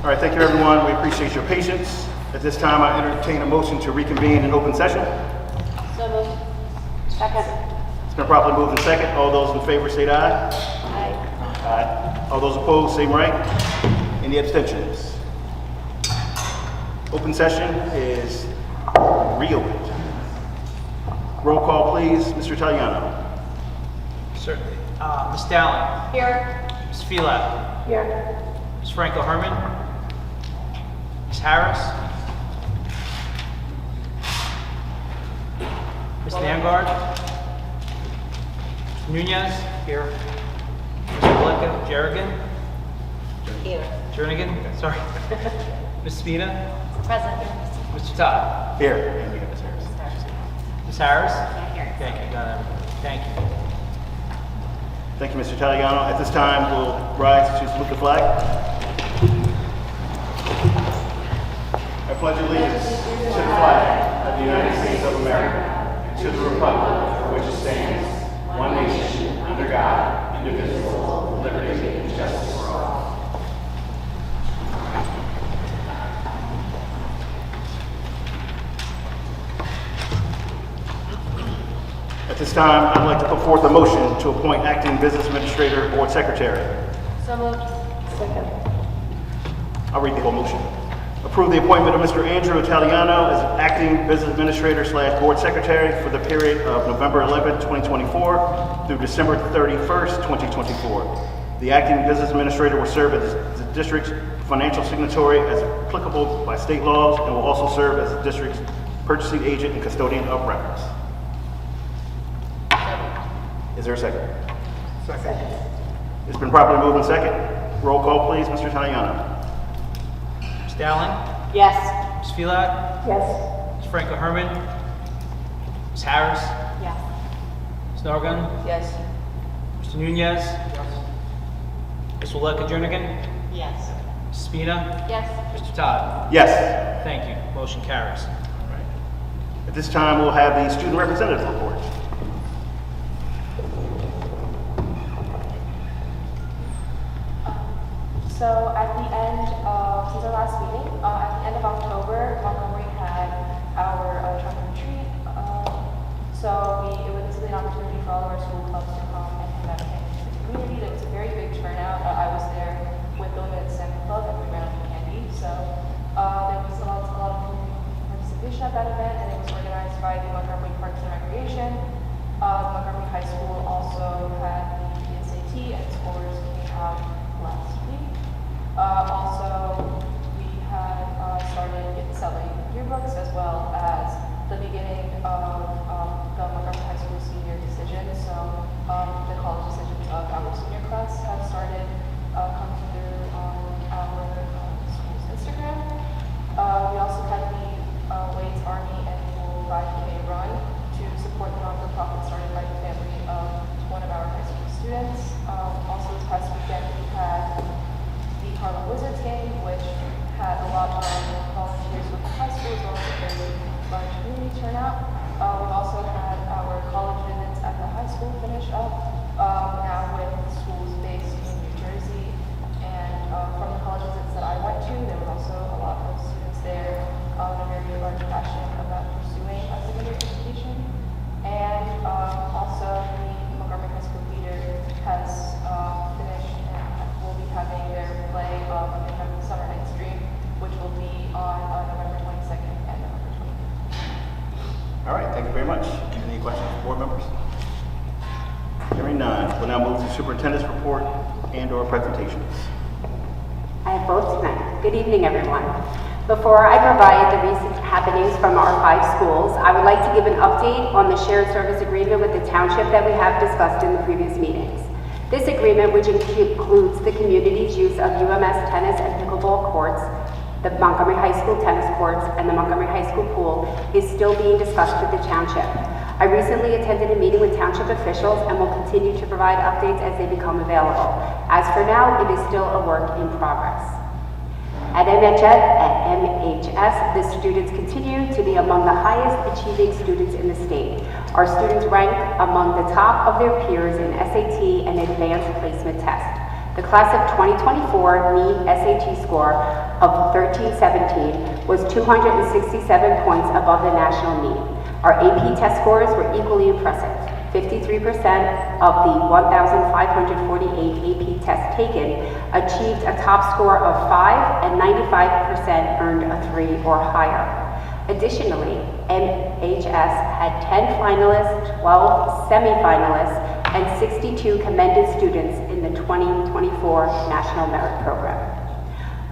All right, thank you everyone. We appreciate your patience. At this time, I entertain a motion to reconvene in open session. So moved. Second. It's been properly moved in second. All those in favor say aye. Aye. Aye. All those opposed, same right. Any abstentions? Open session is reopened. Roll call, please. Mr. Italiano. Certainly. Ms. Dowling. Here. Ms. Phelan. Here. Ms. Franco Herman. Ms. Harris. Ms. Vanguard. Mr. Nunez. Here. Mr. Valeka Jernigan. Here. Jernigan, sorry. Ms. Spina. Present. Mr. Todd. Here. And we have Ms. Harris. Ms. Harris. Here. Thank you, got it. Thank you. Thank you, Mr. Italiano. At this time, we'll rise to salute the flag. I pledge allegiance to the flag of the United States of America and to the republic for which it stands, one nation, under God, indivisible, with liberty and justice for all. At this time, I'd like to put forth a motion to appoint acting business administrator, board secretary. So moved. Second. I'll read the whole motion. Approve the appointment of Mr. Andrew Italiano as acting business administrator / board secretary for the period of November 11, 2024 through December 31st, 2024. The acting business administrator will serve as the district's financial signatory as applicable by state laws and will also serve as the district's purchasing agent and custodian of records. Is there a second? Second. It's been properly moved in second. Roll call, please, Mr. Italiano. Ms. Dowling. Yes. Ms. Phelan. Yes. Ms. Franco Herman. Ms. Harris. Yes. Ms. Nargan. Yes. Mr. Nunez. Ms. Valeka Jernigan. Yes. Ms. Spina. Yes. Mr. Todd. Yes. Thank you. Motion carries. At this time, we'll have the student representative report. So at the end of, since our last meeting, at the end of October, Montgomery had our trunk or treat. It was basically an opportunity for all of our school clubs to come and hand out candy to the community. There was a very big turnout. I was there with the Women's Santa Club and we ran out of candy. So there was a lot of community participation at that event, and it was organized by the Montgomery Parks and Recreation. Montgomery High School also had the PSAT and scores came out last week. We had started selling yearbooks as well as the beginning of the Montgomery High School senior decision. So the college decisions of our senior class have started coming through on our school's Instagram. We also had the Wade's Army Annual 5K run to support the non-for-profit started by the family of one of our high school students. Also this past weekend we had the Harlem Wizards game, which had a lot of volunteers with the high school as well as a very large community turnout. We've also had our college visits at the high school finish up, now with schools based in New Jersey. And from the college visits that I went to, there was also a lot of students there with a very large passion about pursuing a secondary education. And also the Montgomery High School Theater has finished and will be having their play in Summer Night's Dream, which will be on November 22nd and November 23rd. All right, thank you very much. Any questions from board members? Hearing none, we'll now move to superintendent's report and/or presentations. I have both tonight. Good evening, everyone. Before I provide the recent happenings from our 5 schools, I would like to give an update on the shared service agreement with the township that we have discussed in the previous meetings. This agreement, which includes the community's use of UMS tennis and pickleball courts, the Montgomery High School tennis courts, and the Montgomery High School pool, is still being discussed with the township. I recently attended a meeting with township officials and will continue to provide updates as they become available. As for now, it is still a work in progress. At MHS, the students continue to be among the highest achieving students in the state. Our students rank among the top of their peers in SAT and advanced placement tests. The class of 2024 NEET SAT score of 1317 was 267 points above the national mean. Our AP test scores were equally impressive. 53% of the 1,548 AP tests taken achieved a top score of 5, and 95% earned a 3 or higher. Additionally, MHS had 10 finalists, 12 semifinalists, and 62 commended students in the 2024 National Merit Program.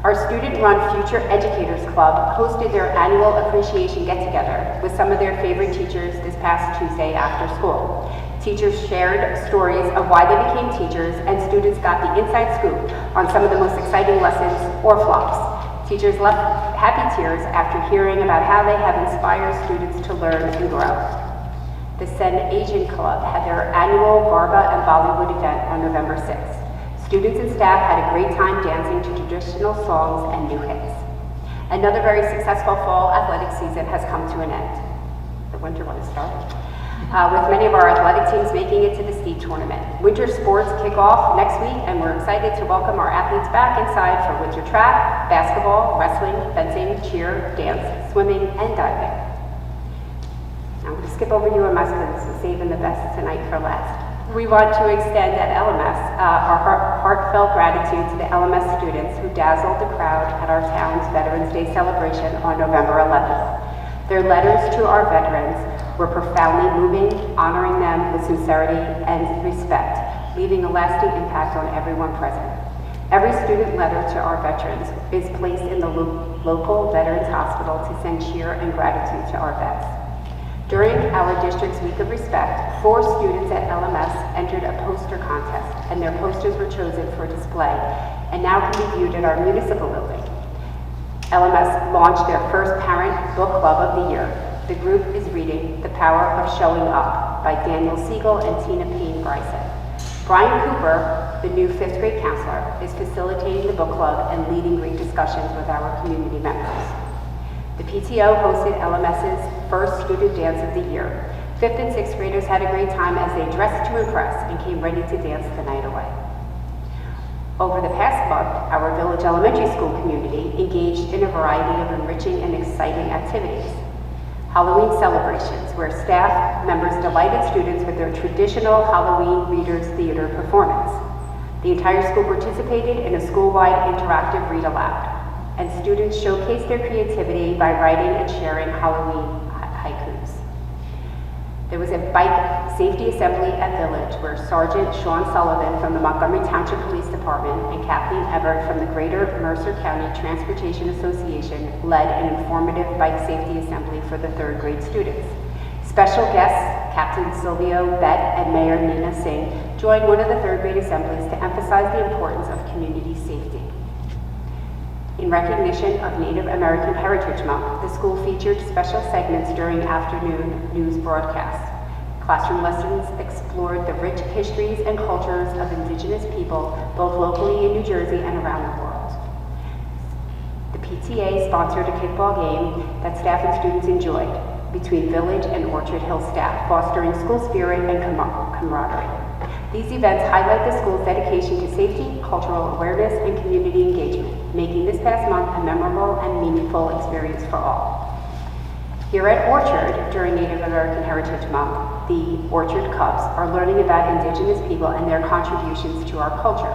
Our student-run Future Educators Club hosted their annual appreciation get-together with some of their favorite teachers this past Tuesday after school. Teachers shared stories of why they became teachers, and students got the inside scoop on some of the most exciting lessons or flops. Teachers left happy tears after hearing about how they have inspired students to learn and grow. The Sen Asian Club had their annual Garba and Bollywood event on November 6th. Students and staff had a great time dancing to traditional songs and new hits. Another very successful fall athletic season has come to an end. The winter one has started. With many of our athletic teams making it to the state tournament. Winter sports kick off next week, and we're excited to welcome our athletes back inside for winter track, basketball, wrestling, fencing, cheer, dance, swimming, and diving. I'm going to skip over UMS because we're saving the best tonight for last. We want to extend at LMS our heartfelt gratitude to the LMS students who dazzled the crowd at our town's Veterans Day celebration on November 11th. Their letters to our veterans were profoundly moving, honoring them with sincerity and respect, leaving a lasting impact on everyone present. Every student letter to our veterans is placed in the local Veterans Hospital to send cheer and gratitude to our vets. During our district's Week of Respect, 4 students at LMS entered a poster contest, and their posters were chosen for display and now can be viewed at our municipal building. LMS launched their first parent book club of the year. The group is reading The Power of Showing Up by Daniel Siegel and Tina Payne Bryson. Brian Cooper, the new 5th grade counselor, is facilitating the book club and leading great discussions with our community members. The PTO hosted LMS's first student dance of the year. 5th and 6th graders had a great time as they dressed to impress and came ready to dance the night away. Over the past month, our Village Elementary School community engaged in a variety of enriching and exciting activities. Halloween celebrations, where staff members delighted students with their traditional Halloween Readers Theater performance. The entire school participated in a school-wide interactive read aloud, and students showcased their creativity by writing and sharing Halloween haikus. There was a bike safety assembly at Village where Sergeant Sean Sullivan from the Montgomery Township Police Department and Kathleen Everett from the Greater Mercer County Transportation Association led an informative bike safety assembly for the 3rd grade students. Special guests, Captain Silvio Bett and Mayor Nina Singh, joined one of the 3rd grade assemblies to emphasize the importance of community safety. In recognition of Native American Heritage Month, the school featured special segments during afternoon news broadcasts. Classroom lessons explored the rich histories and cultures of Indigenous people, both locally in New Jersey and around the world. The PTA sponsored a kickball game that staff and students enjoyed between Village and Orchard Hill staff, fostering school spirit and camaraderie. These events highlight the school's dedication to safety, cultural awareness, and community engagement, making this past month a memorable and meaningful experience for all. Here at Orchard, during Native American Heritage Month, the Orchard Cubs are learning about Indigenous people and their contributions to our culture.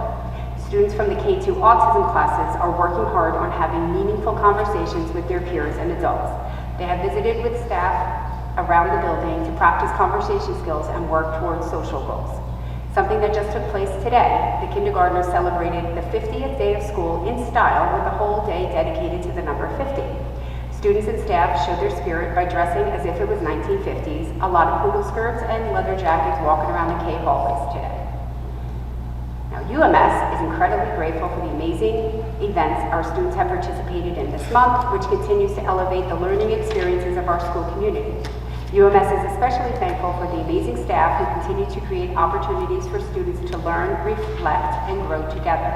Students from the K-2 autism classes are working hard on having meaningful conversations with their peers and adults. They have visited with staff around the building to practice conversation skills and work towards social goals. Something that just took place today, the kindergartners celebrated the 50th day of school in style with a whole day dedicated to the number 50. Students and staff showed their spirit by dressing as if it was 1950s, a lot of poodle skirts and leather jackets walking around the K hallways today. Now, UMS is incredibly grateful for the amazing events our students have participated in this month, which continues to elevate the learning experiences of our school community. UMS is especially thankful for the amazing staff who continue to create opportunities for students to learn, reflect, and grow together.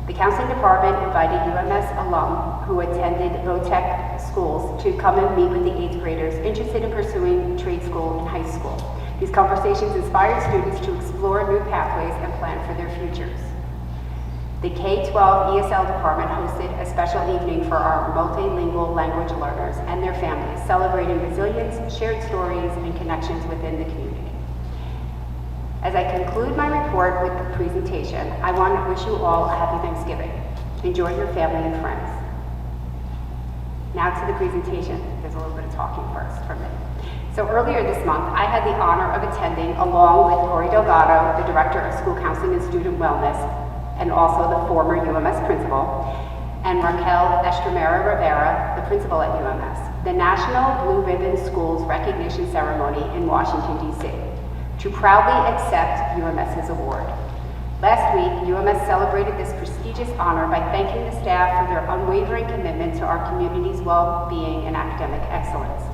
The counseling department invited UMS alum who attended VOTEC schools to come and meet with the 8th graders interested in pursuing trade school and high school. These conversations inspired students to explore new pathways and plan for their futures. The K-12 ESL department hosted a special evening for our multilingual language learners and their families, celebrating resilience, shared stories, and connections within the community. As I conclude my report with the presentation, I want to wish you all a happy Thanksgiving. Enjoy your family and friends. Now to the presentation. There's a little bit of talking first from me. So earlier this month, I had the honor of attending, along with Corey Delgado, the Director of School Counseling and Student Wellness, and also the former UMS principal, and Raquel Estremera Rivera, the principal at UMS, the National Blue Ribbon Schools Recognition Ceremony in Washington, D.C., to proudly accept UMS's award. Last week, UMS celebrated this prestigious honor by thanking the staff for their unwavering commitment to our community's well-being and academic excellence.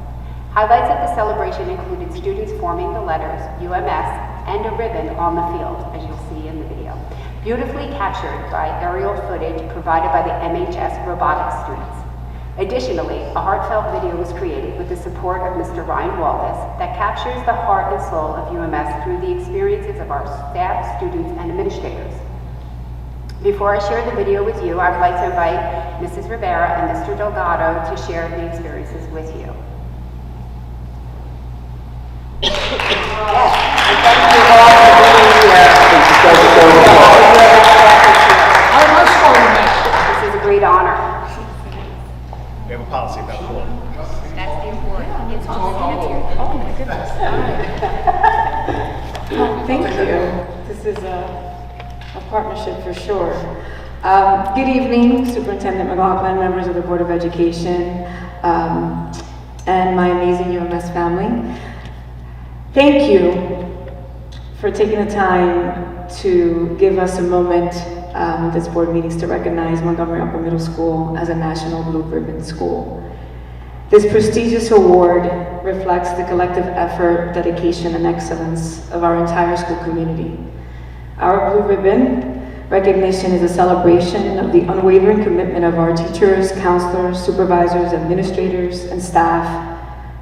Highlights of the celebration included students forming the letters UMS and a ribbon on the field, as you'll see in the video, beautifully captured by aerial footage provided by the MHS robotics students. Additionally, a heartfelt video was created with the support of Mr. Ryan Wallace that captures the heart and soul of UMS through the experiences of our staff, students, and administrators. Before I share the video with you, I would like to invite Mrs. Rivera and Mr. Delgado to share the experiences with you. Yes, and thank you all for being here. This is a great honor. We have a policy about the board. That's the award. It's all Oh my goodness. Thank you. This is a partnership for sure. Good evening, Superintendent McLaughlin, members of the Board of Education, and my amazing UMS family. Thank you for taking the time to give us a moment this board meetings to recognize Montgomery Upper Middle School as a National Blue Ribbon School. This prestigious award reflects the collective effort, dedication, and excellence of our entire school community. Our Blue Ribbon recognition is a celebration of the unwavering commitment of our teachers, counselors, supervisors, administrators, and staff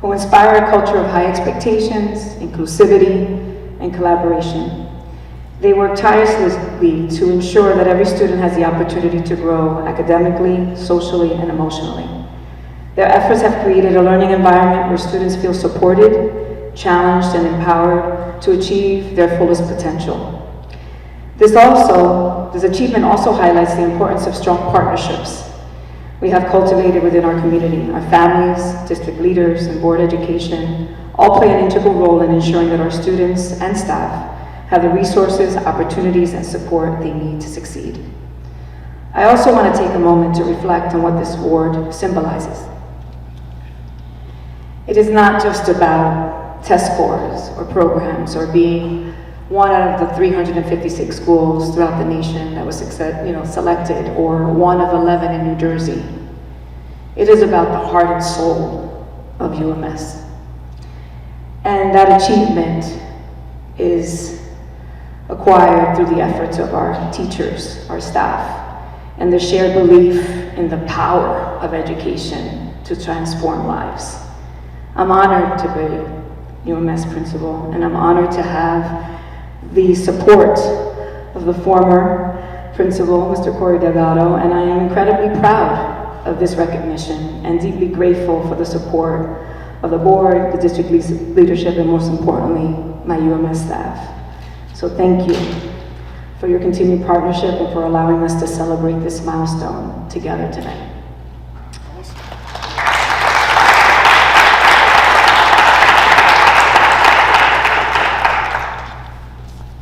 who inspire a culture of high expectations, inclusivity, and collaboration. They work tirelessly to ensure that every student has the opportunity to grow academically, socially, and emotionally. Their efforts have created a learning environment where students feel supported, challenged, and empowered to achieve their fullest potential. This achievement also highlights the importance of strong partnerships we have cultivated within our community. Our families, district leaders, and board education all play an integral role in ensuring that our students and staff have the resources, opportunities, and support they need to succeed. I also want to take a moment to reflect on what this award symbolizes. It is not just about test scores or programs or being one out of the 356 schools throughout the nation that was selected, or one of 11 in New Jersey. It is about the heart and soul of UMS. And that achievement is acquired through the efforts of our teachers, our staff, and the shared belief in the power of education to transform lives. I'm honored to be UMS principal, and I'm honored to have the support of the former principal, Mr. Corey Delgado, and I am incredibly proud of this recognition and deeply grateful for the support of the board, the district leadership, and most importantly, my UMS staff. So thank you for your continued partnership and for allowing us to celebrate this milestone together tonight.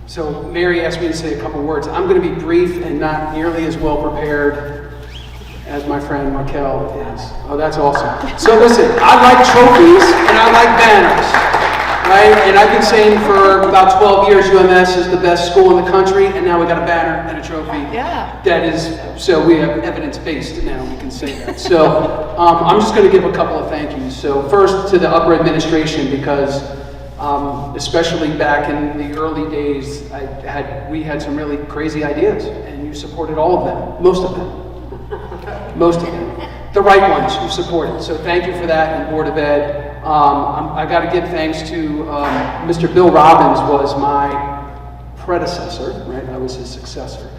So Mary asked me to say a couple words. I'm going to be brief and not nearly as well prepared as my friend Raquel is. Oh, that's awesome. So listen, I like trophies and I like banners, right? And I've been saying for about 12 years UMS is the best school in the country, and now we got a banner and a trophy. Yeah. That is, so we have evidence-based now, we can say that. So I'm just going to give a couple of thank yous. So first to the upper administration, because especially back in the early days, we had some really crazy ideas, and you supported all of them, most of them. Most of them. The right ones you supported. So thank you for that, and Board of Ed. I got to give thanks to Mr. Bill Robbins was my predecessor, right? I was his successor.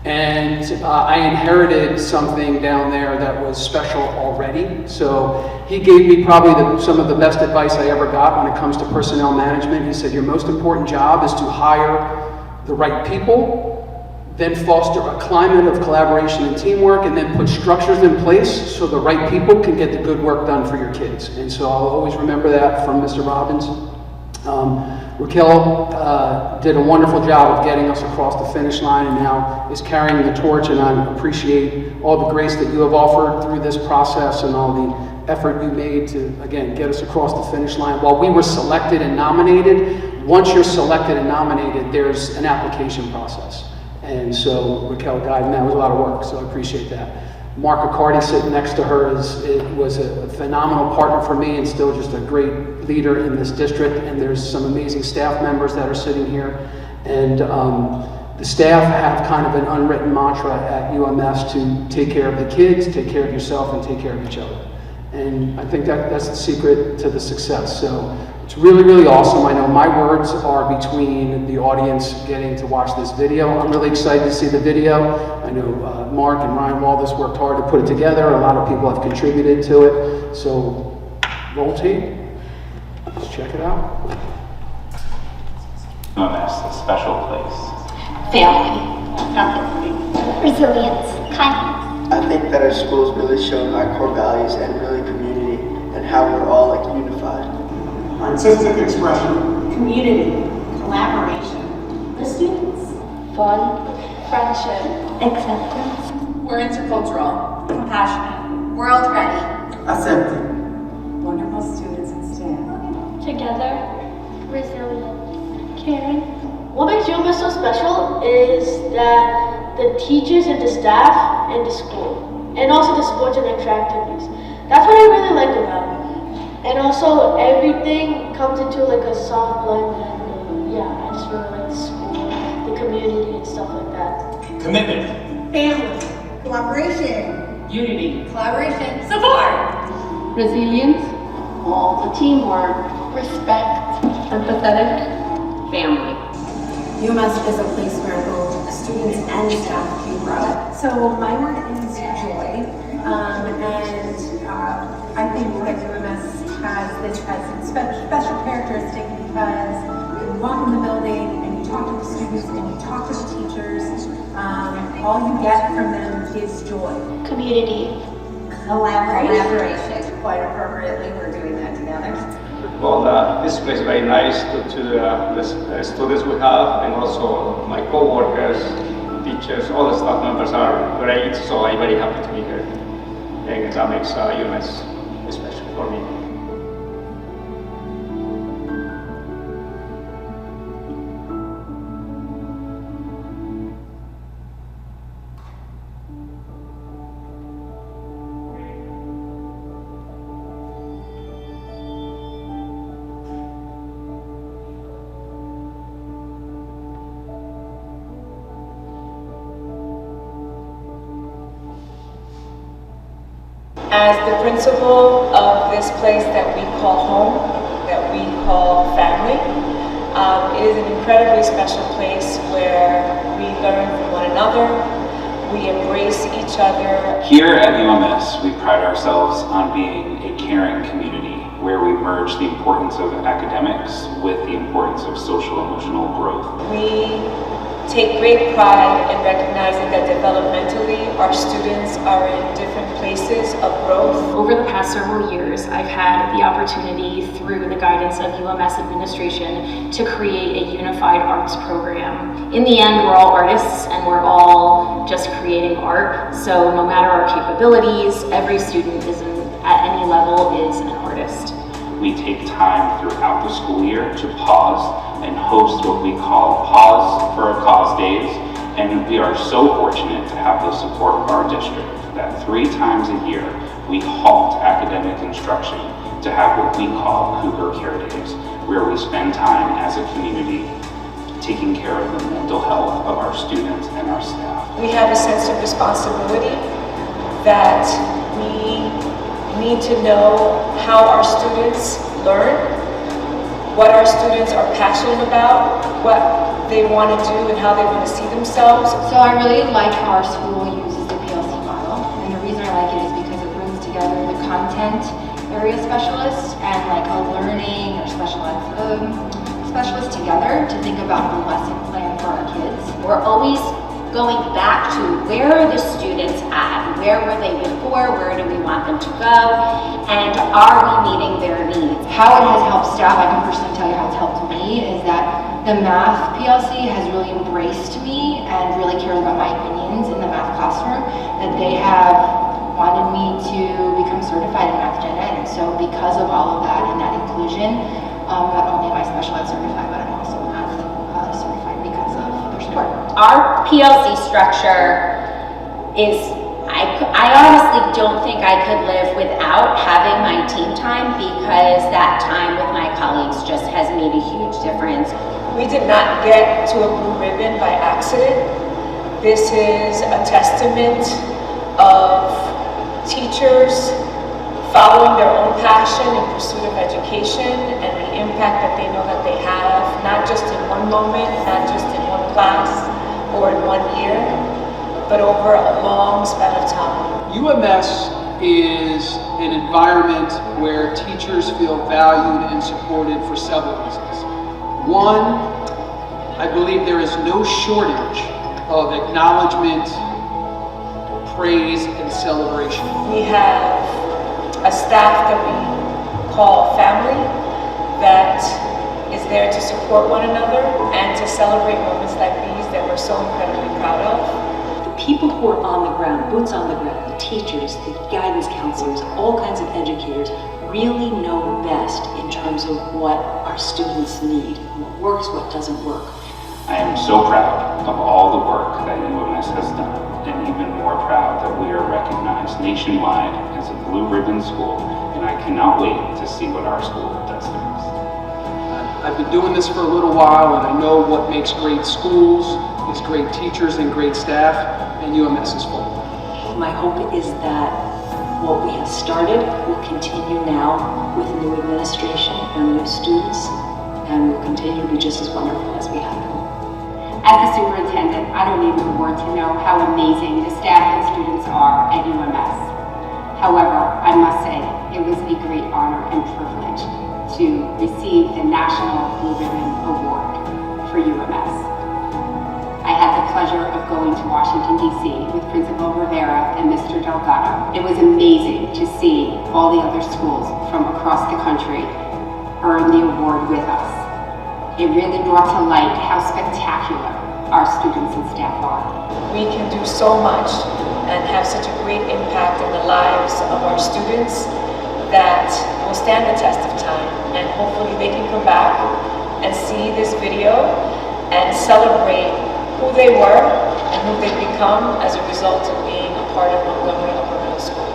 And I inherited something down there that was special already. So he gave me probably some of the best advice I ever got when it comes to personnel management. He said, your most important job is to hire the right people, then foster a climate of collaboration and teamwork, and then put structures in place so the right people can get the good work done for your kids. And so I'll always remember that from Mr. Robbins. Raquel did a wonderful job of getting us across the finish line and now is carrying the torch, and I appreciate all the grace that you have offered through this process and all the effort you made to, again, get us across the finish line. While we were selected and nominated, once you're selected and nominated, there's an application process. And so Raquel guided, and that was a lot of work, so I appreciate that. Mark Accardi sitting next to her was a phenomenal partner for me and still just a great leader in this district. And there's some amazing staff members that are sitting here. And the staff have kind of an unwritten mantra at UMS to take care of the kids, take care of yourself, and take care of each other. And I think that's the secret to the success. So it's really, really awesome. I know my words are between the audience getting to watch this video. I'm really excited to see the video. I know Mark and Ryan Waldis worked hard to put it together. A lot of people have contributed to it. So roll tape. Let's check it out. UMS, a special place. Family, resilience, kindness. I think that our schools really showed our core values and really community and how we're all like unified. Artistic expression, Community, collaboration, the students, fun, friendship, acceptance. We're intercultural, compassionate, world ready, accepting, wonderful students and staff. Together, resilient, caring. What makes UMS so special is that the teachers and the staff and the school, and also the sports and extra activities. That's what I really like about it. And also everything comes into like a soft blend, and yeah, I just really like the school, the community and stuff like that. Commitment. Family, cooperation, Unity. collaboration, support. Resilience, all the teamwork, respect, empathetic, family. UMS is a place where both students and staff can grow. So my word is joy, and I think that UMS has this as a special characteristic because you walk in the building and you talk to the students and you talk to the teachers, all you get from them is joy. Community. Collaboration. Quite appropriately, we're doing that together. Well, this place is very nice to the students we have, and also my co-workers, teachers, all the staff members are great, so I'm very happy to be here. And that makes UMS special for me. As the principal of this place that we call home, that we call family, it is an incredibly special place where we learn from one another, we embrace each other. Here at UMS, we pride ourselves on being a caring community where we merge the importance of academics with the importance of social-emotional growth. We take great pride in recognizing that developmentally our students are in different places of growth. Over the past several years, I've had the opportunity through the guidance of UMS administration to create a unified arts program. In the end, we're all artists and we're all just creating art. So no matter our capabilities, every student at any level is an artist. We take time throughout the school year to pause and host what we call Pause for a Cause Days, and we are so fortunate to have the support of our district that 3 times a year we halt academic instruction to have what we call Cougar Care Days, where we spend time as a community taking care of the mental health of our students and our staff. We have a sense of responsibility that we need to know how our students learn, what our students are passionate about, what they want to do and how they want to see themselves. So I really like how our school uses the PLC model, and the reason I like it is because it brings together the content area specialists and like a learning or special ed specialist together to think about the lesson plan for our kids. We're always going back to where are the students at? Where were they before? Where do we want them to go? And are we meeting their needs? How it has helped staff, I can personally tell you how it's helped me, is that the math PLC has really embraced me and really cares about my opinions in the math classroom, that they have wanted me to become certified in Math Gen Ed. And so because of all of that and that inclusion, not only am I special ed certified, but I'm also math certified because of their support. Our PLC structure is, I honestly don't think I could live without having my team time, because that time with my colleagues just has made a huge difference. We did not get to a blue ribbon by accident. This is a testament of teachers following their own passion in pursuit of education and the impact that they know that they have, not just in one moment, not just in one class or in 1 year, but over a long span of time. UMS is an environment where teachers feel valued and supported for several reasons. One, I believe there is no shortage of acknowledgement, praise, and celebration. We have a staff that we call family that is there to support one another and to celebrate moments like these that we're so incredibly proud of. The people who are on the ground, boots on the ground, the teachers, the guidance counselors, all kinds of educators really know best in terms of what our students need, what works, what doesn't work. I am so proud of all the work that UMS has done, and even more proud that we are recognized nationwide as a blue ribbon school, and I cannot wait to see what our school does next. I've been doing this for a little while, and I know what makes great schools is great teachers and great staff, and UMS is full. My hope is that what we have started will continue now with new administration and new students, and will continue to be just as wonderful as we have been. As the superintendent, I don't need the board to know how amazing the staff and students are at UMS. However, I must say it was a great honor and privilege to receive the National Blue Ribbon Award for UMS. I had the pleasure of going to Washington, D.C. with Principal Rivera and Mr. Delgado. It was amazing to see all the other schools from across the country earn the award with us. It really brought to light how spectacular our students and staff are. We can do so much and have such a great impact in the lives of our students that will stand the test of time, and hopefully they can come back and see this video and celebrate who they were and who they've become as a result of being a part of Montgomery Upper Middle School.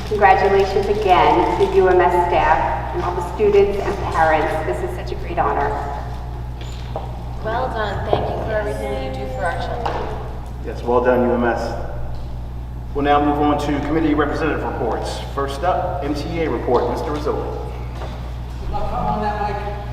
Congratulations again to UMS staff and all the students and parents. This is such a great honor. Well done. Thank you for everything that you do for our children. Yes, well done, UMS. We'll now move on to committee representative reports. First up, MTA report, Mr. Rizzoli. I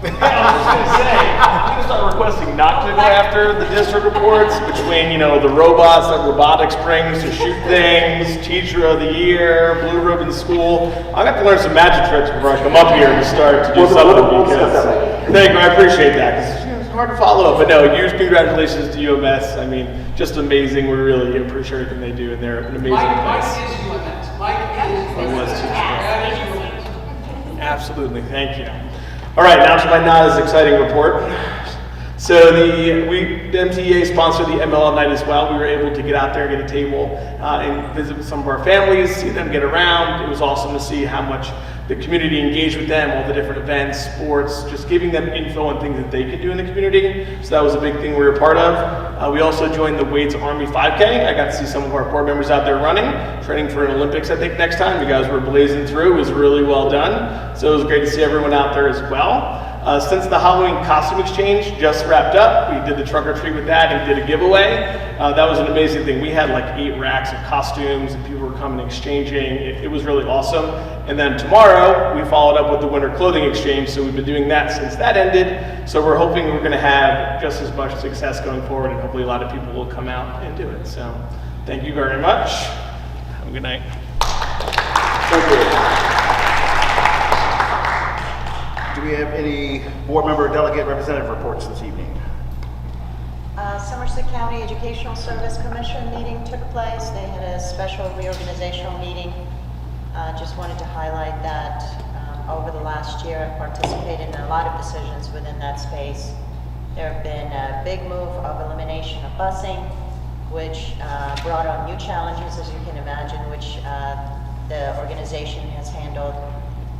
was just going to say, I'm going to start requesting not to go after the district reports between, the robots that robotics brings to shoot things, teacher of the year, blue ribbon school. I'm going to have to learn some magic tricks before I come up here and start to do something because, thank you, I appreciate that because it's hard to follow up. But no, huge congratulations to UMS. I mean, just amazing. We really appreciate everything they do and they're an amazing Mike place. is UMS. Mike is UMS. Absolutely, thank you. All right, now to my not as exciting report. So the MTA sponsored the MLL night as well. We were able to get out there, get a table, and visit with some of our families, see them get around. It was awesome to see how much the community engaged with them, all the different events, sports, just giving them info on things that they could do in the community. So that was a big thing we were a part of. We also joined the Wade's Army 5K. I got to see some of our board members out there running, training for an Olympics, I think, next time. You guys were blazing through. It was really well done. So it was great to see everyone out there as well. Since the Halloween costume exchange just wrapped up, we did the trunk or treat with that and did a giveaway. That was an amazing thing. We had like 8 racks of costumes and people were coming and exchanging. It was really awesome. And then tomorrow we followed up with the winter clothing exchange, so we've been doing that since that ended. So we're hoping we're going to have just as much success going forward, and hopefully a lot of people will come out and do it. So thank you very much. Have a good night. Thank you. Do we have any board member or delegate representative reports this evening? Somerset County Educational Service Commission meeting took place. They had a special reorganizational meeting. Just wanted to highlight that over the last year I participated in a lot of decisions within that space. There have been a big move of elimination of busing, which brought on new challenges, as you can imagine, which the organization has handled.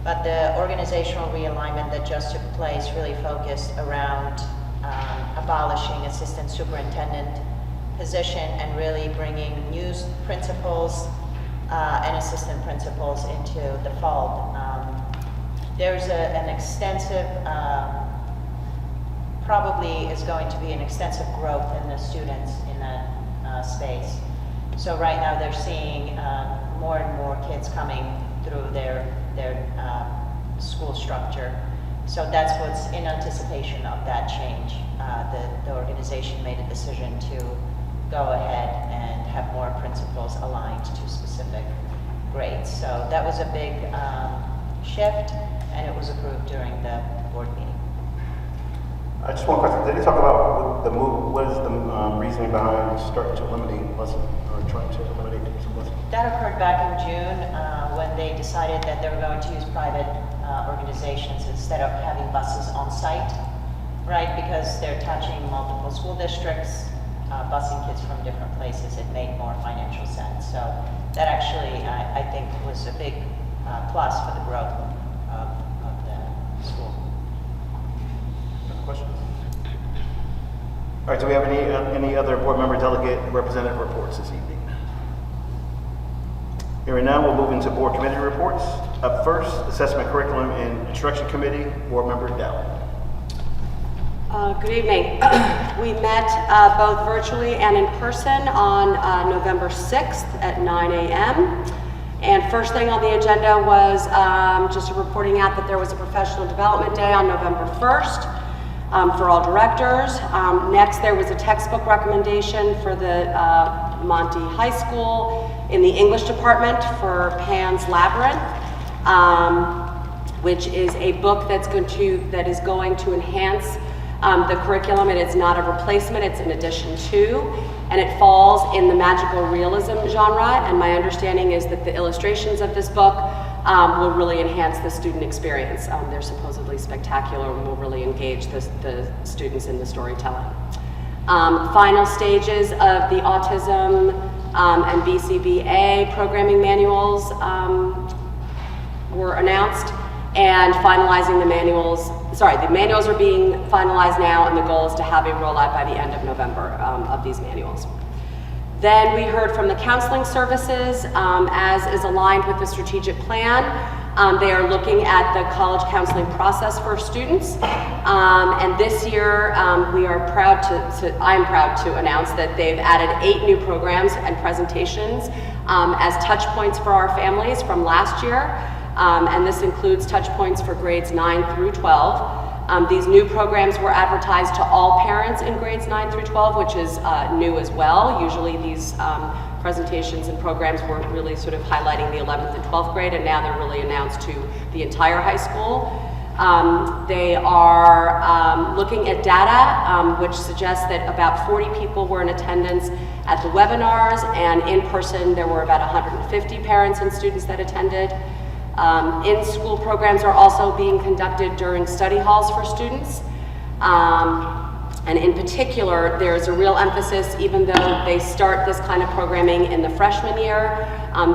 But the organizational realignment that just took place really focused around abolishing assistant superintendent position and really bringing new principals and assistant principals into the fold. There's an extensive, probably is going to be an extensive growth in the students in that space. So right now they're seeing more and more kids coming through their school structure. So that's what's in anticipation of that change. The organization made a decision to go ahead and have more principals aligned to specific grades. So that was a big shift, and it was approved during the board meeting. Just one question. Did they talk about the move? What is the reasoning behind starting to eliminate busing or trying to eliminate some busing? That occurred back in June when they decided that they were going to use private organizations instead of having buses on site, right? Because they're touching multiple school districts, busing kids from different places. It made more financial sense. So that actually, I think, was a big plus for the growth of the school. Other questions? All right, do we have any other board member, delegate, representative reports this evening? Hearing none, we'll move into board committee reports. Up first, Assessment Curriculum and Instruction Committee, Board Member Dowd. Good evening. We met both virtually and in person on November 6th at 9 a.m. And first thing on the agenda was just reporting out that there was a professional development day on November 1st for all directors. Next, there was a textbook recommendation for the Monty High School in the English department for Pan's Labyrinth, which is a book that is going to enhance the curriculum. It is not a replacement, it's an addition to, and it falls in the magical realism genre, and my understanding is that the illustrations of this book will really enhance the student experience. They're supposedly spectacular and will really engage the students in the storytelling. Final stages of the autism and BCBA programming manuals were announced, and finalizing the manuals. The manuals are being finalized now, and the goal is to have a rollout by the end of November of these manuals. Then we heard from the counseling services, as is aligned with the strategic plan. They are looking at the college counseling process for students. And this year, we are proud I'm proud to announce that they've added 8 new programs and presentations as touch points for our families from last year. And this includes touch points for grades 9 through 12. These new programs were advertised to all parents in grades 9 through 12, which is new as well. Usually these presentations and programs were really sort of highlighting the 11th and 12th grade, and now they're really announced to the entire high school. They are looking at data, which suggests that about 40 people were in attendance at the webinars, and in person there were about 150 parents and students that attended. In-school programs are also being conducted during study halls for students. And in particular, there's a real emphasis, even though they start this kind of programming in the freshman year,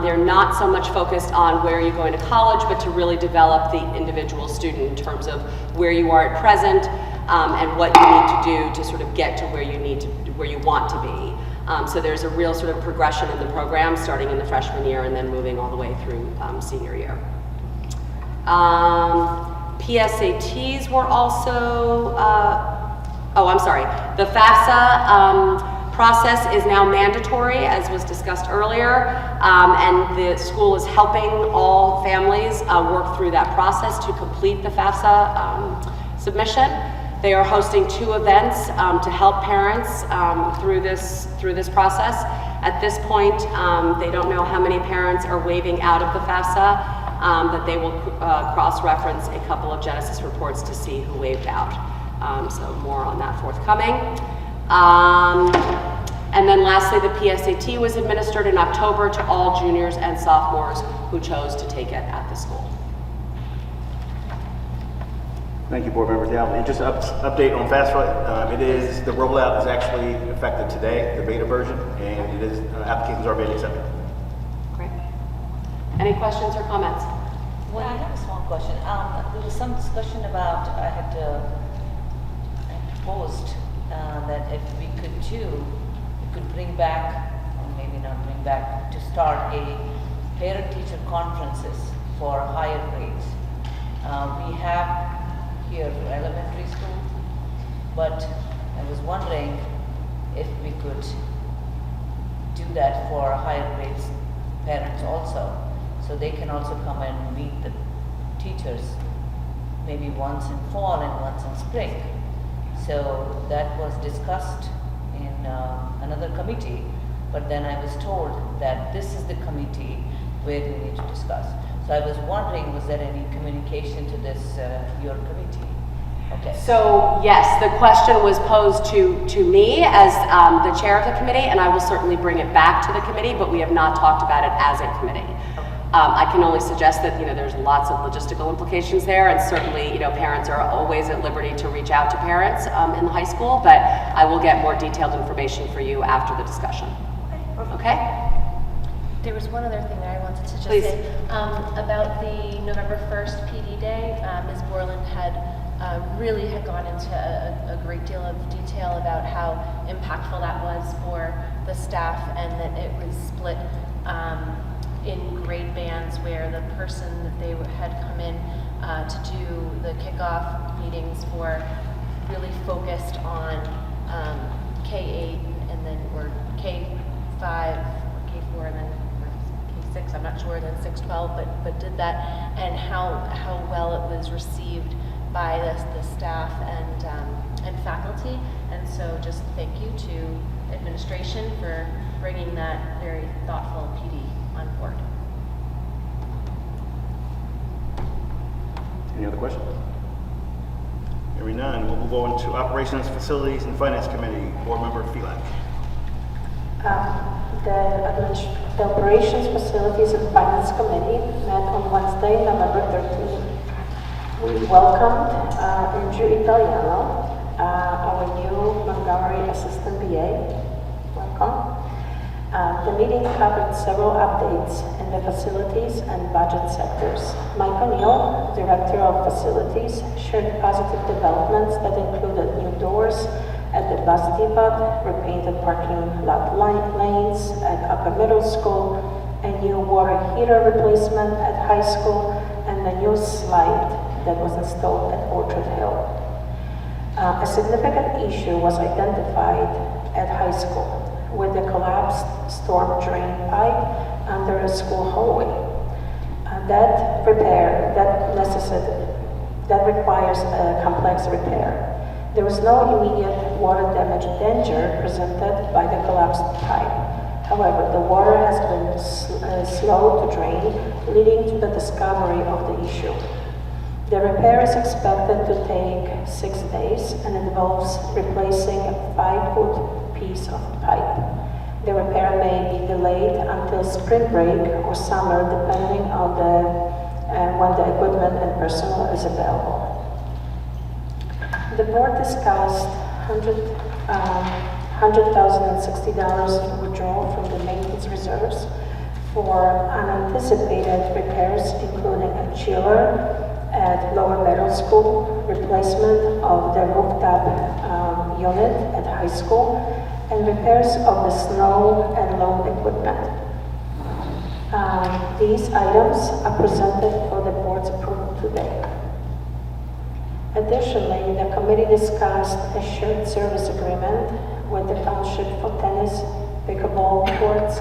they're not so much focused on where you're going to college, but to really develop the individual student in terms of where you are at present and what you need to do to sort of get to where you want to be. So there's a real sort of progression in the program, starting in the freshman year and then moving all the way through senior year. PSATs were also, the FAFSA process is now mandatory, as was discussed earlier, and the school is helping all families work through that process to complete the FAFSA submission. They are hosting 2 events to help parents through this process. At this point, they don't know how many parents are waiving out of the FAFSA, but they will cross-reference a couple of Genesis reports to see who waived out. So more on that forthcoming. And then lastly, the PSAT was administered in October to all juniors and sophomores who chose to take it at the school. Thank you, Board Member Dowd. And just update on FAFSA, the rollout is actually effective today, the beta version, and it is, applications are being accepted. Great. Any questions or comments? Well, I have a small question. There was some discussion about, I had proposed that if we could bring back, or maybe not bring back, to start a parent-teacher conferences for higher grades. We have here for elementary school, but I was wondering if we could do that for higher grades parents also, so they can also come and meet the teachers maybe once in fall and once in spring. So that was discussed in another committee, but then I was told that this is the committee where we need to discuss. So I was wondering, was there any communication to this, your committee? Okay. So yes, the question was posed to me as the chair of the committee, and I will certainly bring it back to the committee, but we have not talked about it as a committee. I can only suggest that there's lots of logistical implications there, and certainly parents are always at liberty to reach out to parents in the high school, but I will get more detailed information for you after the discussion. Okay? There was one other thing that I wanted to just Please. say about the November 1st PD Day. Ms. Borland had really gone into a great deal of detail about how impactful that was for the staff, and that it was split in grade bands, where the person that they had come in to do the kickoff meetings for really focused on K-8 and then or K-5, K-4, and then K-6. I'm not sure, then 6-12, but did that, and how well it was received by the staff and faculty. And so just thank you to administration for bringing that very thoughtful PD on board. Any other questions? Hearing none, we'll move on to Operations, Facilities, and Finance Committee. Board Member Filak. The Operations, Facilities, and Finance Committee met on Wednesday, November 13th. We welcomed Andrew Italiano, our new Montgomery Assistant BA. Welcome. The meeting covered several updates in the facilities and budget sectors. Mike O'Neill, Director of Facilities, shared positive developments that included new doors at the bus depot, repainted parking lot lanes at Upper Middle School, a new water heater replacement at high school, and a new slide that was installed at Orchard Hill. A significant issue was identified at high school with the collapsed storm drain pipe under a school hallway. That requires a complex repair. There was no immediate water damage danger presented by the collapsed pipe. However, the water has been slow to drain, leading to the discovery of the issue. The repair is expected to take 6 days and involves replacing a 5-foot piece of pipe. The repair may be delayed until spring break or summer, depending on when the equipment and personnel is available. The board discussed $100,060 withdrawal from the maintenance reserves for unanticipated repairs, including a chiller at Lower Middle School, replacement of the rooftop unit at high school, and repairs of the snow and loan equipment. These items are presented for the board's approval today. Additionally, the committee discussed a shared service agreement with the township for tennis, pickleball courts,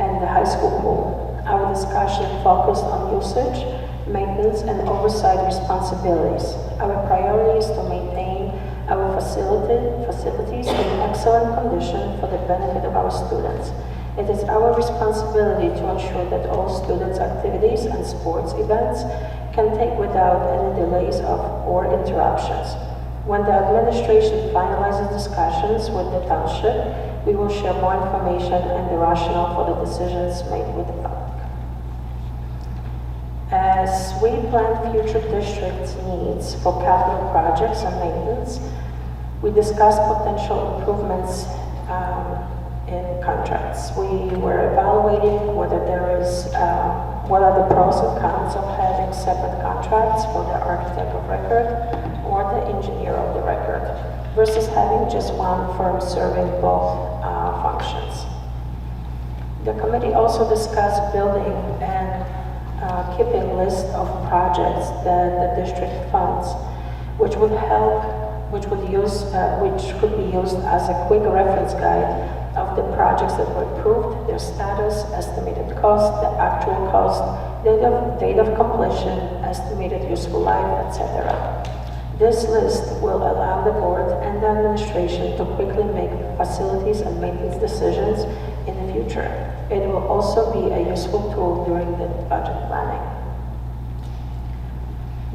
and the high school pool. Our discussion focused on usage, maintenance, and oversight responsibilities. Our priority is to maintain our facilities in excellent condition for the benefit of our students. It is our responsibility to ensure that all students' activities and sports events can take without any delays or interruptions. When the administration finalizes discussions with the township, we will share more information and the rationale for the decisions made with the public. As we plan future districts' needs for capital projects and maintenance, we discussed potential improvements in contracts. We were evaluating whether there is, what are the pros and cons of having separate contracts for the architect of record or the engineer of the record versus having just one firm serving both functions. The committee also discussed building and keeping list of projects that the district funds, which would could be used as a quick reference guide of the projects that were approved, their status, estimated cost, the actual cost, date of completion, estimated useful life, etc. This list will allow the board and the administration to quickly make facilities and maintenance decisions in the future. It will also be a useful tool during the budget planning.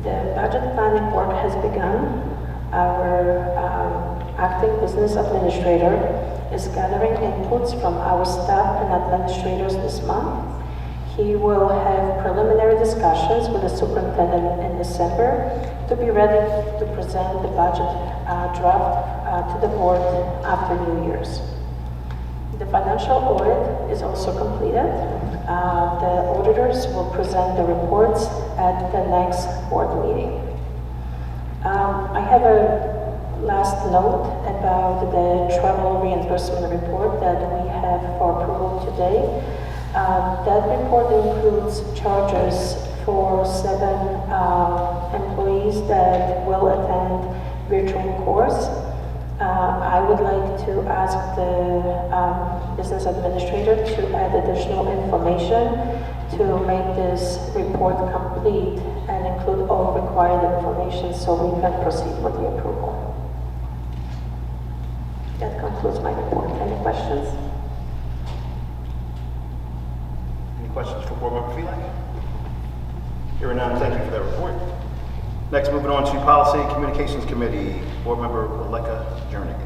The budget planning work has begun. Our acting business administrator is gathering inputs from our staff and administrators this month. He will have preliminary discussions with the superintendent in December to be ready to present the budget draft to the board after New Year's. The financial audit is also completed. The auditors will present the reports at the next board meeting. I have a last note about the travel reimbursement report that we have for approval today. That report includes charges for 7 employees that will attend virtual course. I would like to ask the business administrator to add additional information to make this report complete and include all required information so we can proceed with the approval. That concludes my report. Any questions? Any questions for Board Member Phelan? Hearing none, thank you for that report. Next, moving on to Policy and Communications Committee, Board Member Aleka Jernigan.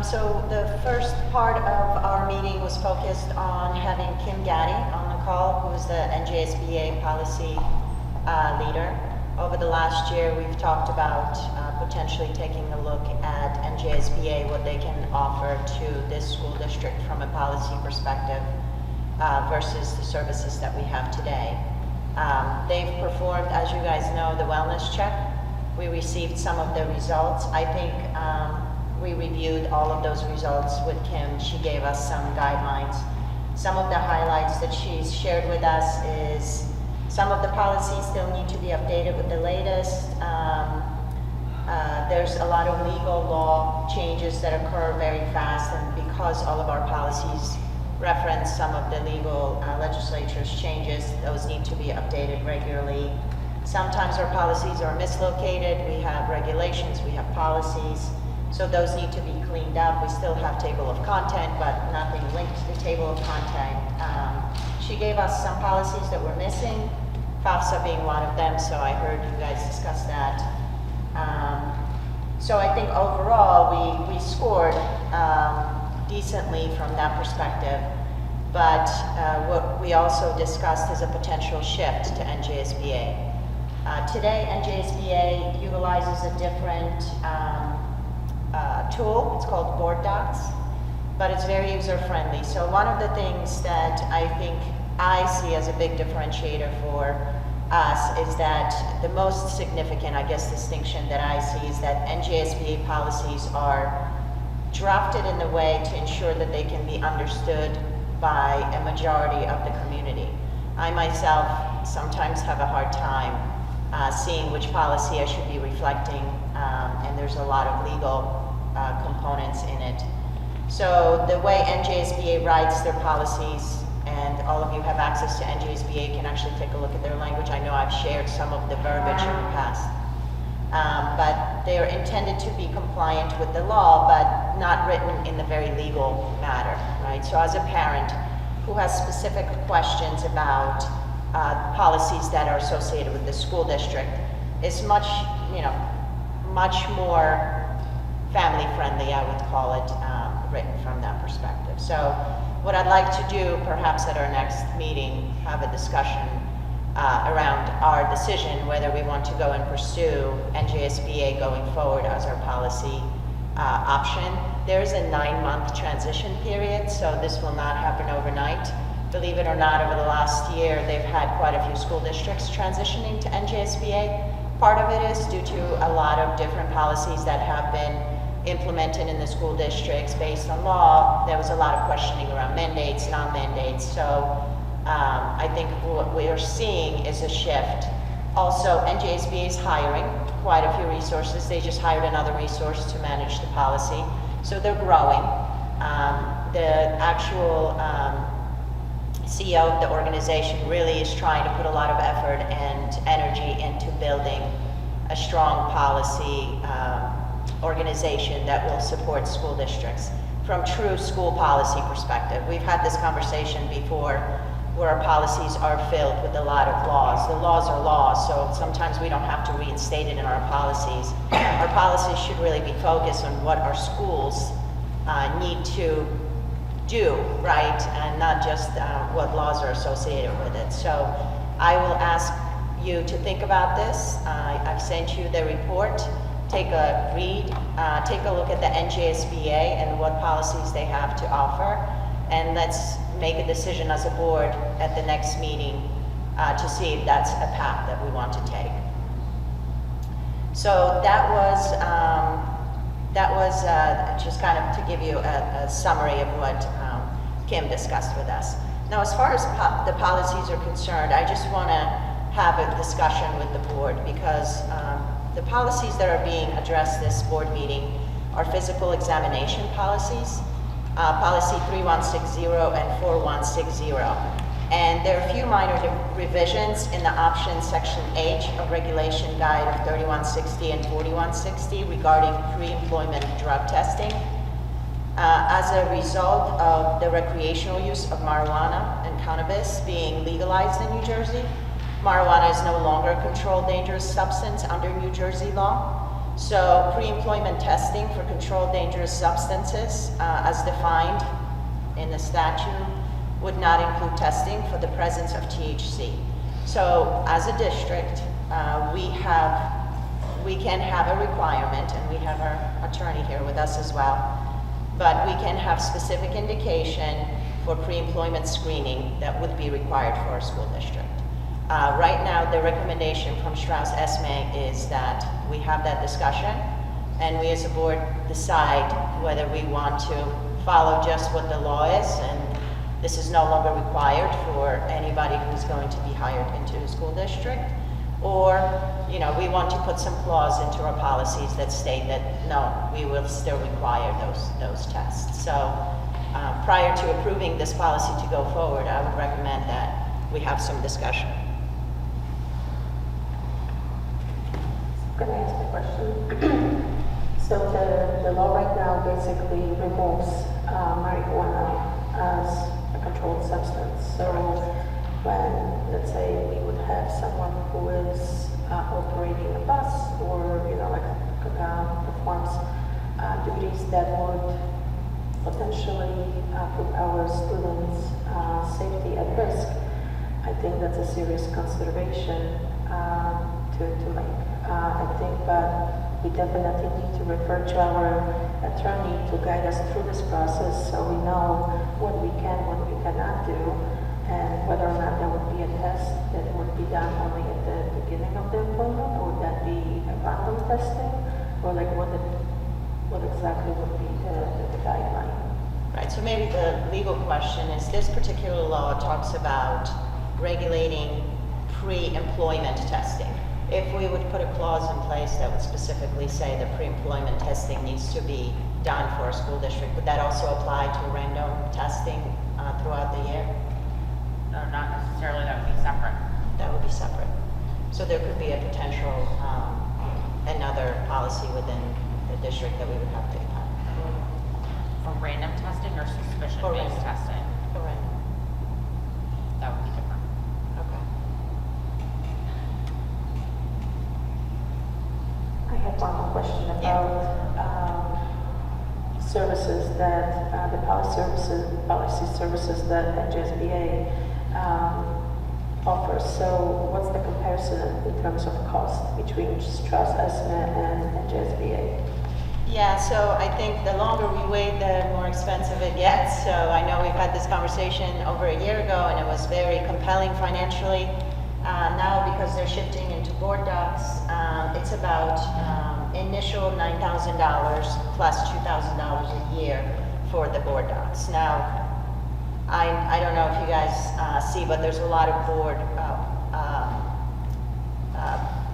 So the first part of our meeting was focused on having Kim Gaddy on the call, who is the NJSBA policy leader. Over the last year, we've talked about potentially taking a look at NJSBA, what they can offer to this school district from a policy perspective versus the services that we have today. They've performed, as you guys know, the wellness check. We received some of the results. I think we reviewed all of those results with Kim. She gave us some guidelines. Some of the highlights that she's shared with us is some of the policies still need to be updated with the latest. There's a lot of legal law changes that occur very fast, and because all of our policies reference some of the legal legislature's changes, those need to be updated regularly. Sometimes our policies are mislocated. We have regulations, we have policies, so those need to be cleaned up. We still have table of content, but nothing linked to the table of content. She gave us some policies that were missing, FAFSA being one of them, so I heard you guys discuss that. So I think overall we scored decently from that perspective, but what we also discussed is a potential shift to NJSBA. Today, NJSBA utilizes a different tool. It's called Board Docs, but it's very user-friendly. So one of the things that I think I see as a big differentiator for us is that the most significant, I guess, distinction that I see is that NJSBA policies are drafted in a way to ensure that they can be understood by a majority of the community. I myself sometimes have a hard time seeing which policy I should be reflecting, and there's a lot of legal components in it. So the way NJSBA writes their policies, and all of you have access to NJSBA, can actually take a look at their language. I know I've shared some of the verbiage in the past. But they are intended to be compliant with the law, but not written in the very legal matter, right? So as a parent who has specific questions about policies that are associated with the school district, it's much more family friendly, I would call it, written from that perspective. So what I'd like to do, perhaps at our next meeting, have a discussion around our decision whether we want to go and pursue NJSBA going forward as our policy option. There's a 9-month transition period, so this will not happen overnight. Believe it or not, over the last year, they've had quite a few school districts transitioning to NJSBA. Part of it is due to a lot of different policies that have been implemented in the school districts based on law. There was a lot of questioning around mandates, non-mandates, so I think what we are seeing is a shift. Also, NJSBA is hiring quite a few resources. They just hired another resource to manage the policy, so they're growing. The actual CEO of the organization really is trying to put a lot of effort and energy into building a strong policy organization that will support school districts from true school policy perspective. We've had this conversation before where our policies are filled with a lot of laws. The laws are laws, so sometimes we don't have to reinstate it in our policies. Our policies should really be focused on what our schools need to do, right, and not just what laws are associated with it. So I will ask you to think about this. I've sent you the report. Take a read, take a look at the NJSBA and what policies they have to offer, and let's make a decision as a board at the next meeting to see if that's a path that we want to take. So that was just kind of to give you a summary of what Kim discussed with us. Now, as far as the policies are concerned, I just want to have a discussion with the board because the policies that are being addressed this board meeting are physical examination policies, policy 3160 and 4160. And there are a few minor revisions in the option section H of regulation guide of 3160 and 4160 regarding pre-employment drug testing. As a result of the recreational use of marijuana and cannabis being legalized in New Jersey, marijuana is no longer a controlled dangerous substance under New Jersey law. So pre-employment testing for controlled dangerous substances as defined in the statute would not include testing for the presence of THC. So as a district, we can have a requirement, and we have our attorney here with us as well, but we can have specific indication for pre-employment screening that would be required for our school district. Right now, the recommendation from Strauss Esme is that we have that discussion and we as a board decide whether we want to follow just what the law is, and this is no longer required for anybody who's going to be hired into the school district, or we want to put some clause into our policies that state that no, we will still require those tests. So prior to approving this policy to go forward, I would recommend that we have some discussion. Can I ask a question? So the law right now basically removes marijuana as a controlled substance. So when, let's say, we would have someone who is operating a bus or, performs duties that would potentially put our students' safety at risk, I think that's a serious consideration to make. I think that we definitely need to refer to our attorney to guide us through this process so we know what we can, what we cannot do, and whether or not there would be a test that would be done only at the beginning of the employment, or would that be a random testing, or what exactly would be the guideline? Right, so maybe the legal question is this particular law talks about regulating pre-employment testing. if we would put a clause in place that would specifically say that pre-employment testing needs to be done for a school district, would that also apply to random testing throughout the year? No, not necessarily, that would be separate. That would be separate. So there could be a potential, another policy within the district that we would have to impact. For random testing or suspicion-based For random. testing? For random. That would be different. Okay. I have one more question about services that, the policy services that NJSBA offers. So what's the comparison in terms of cost between Strauss Esme and NJSBA? Yeah, so I think the longer we wait, the more expensive it gets. So I know we've had this conversation over a year ago, and it was very compelling financially. Now, because they're shifting into board docs, it's about initial $9,000 plus $2,000 a year for the board docs. Now, I don't know if you guys see, but there's a lot of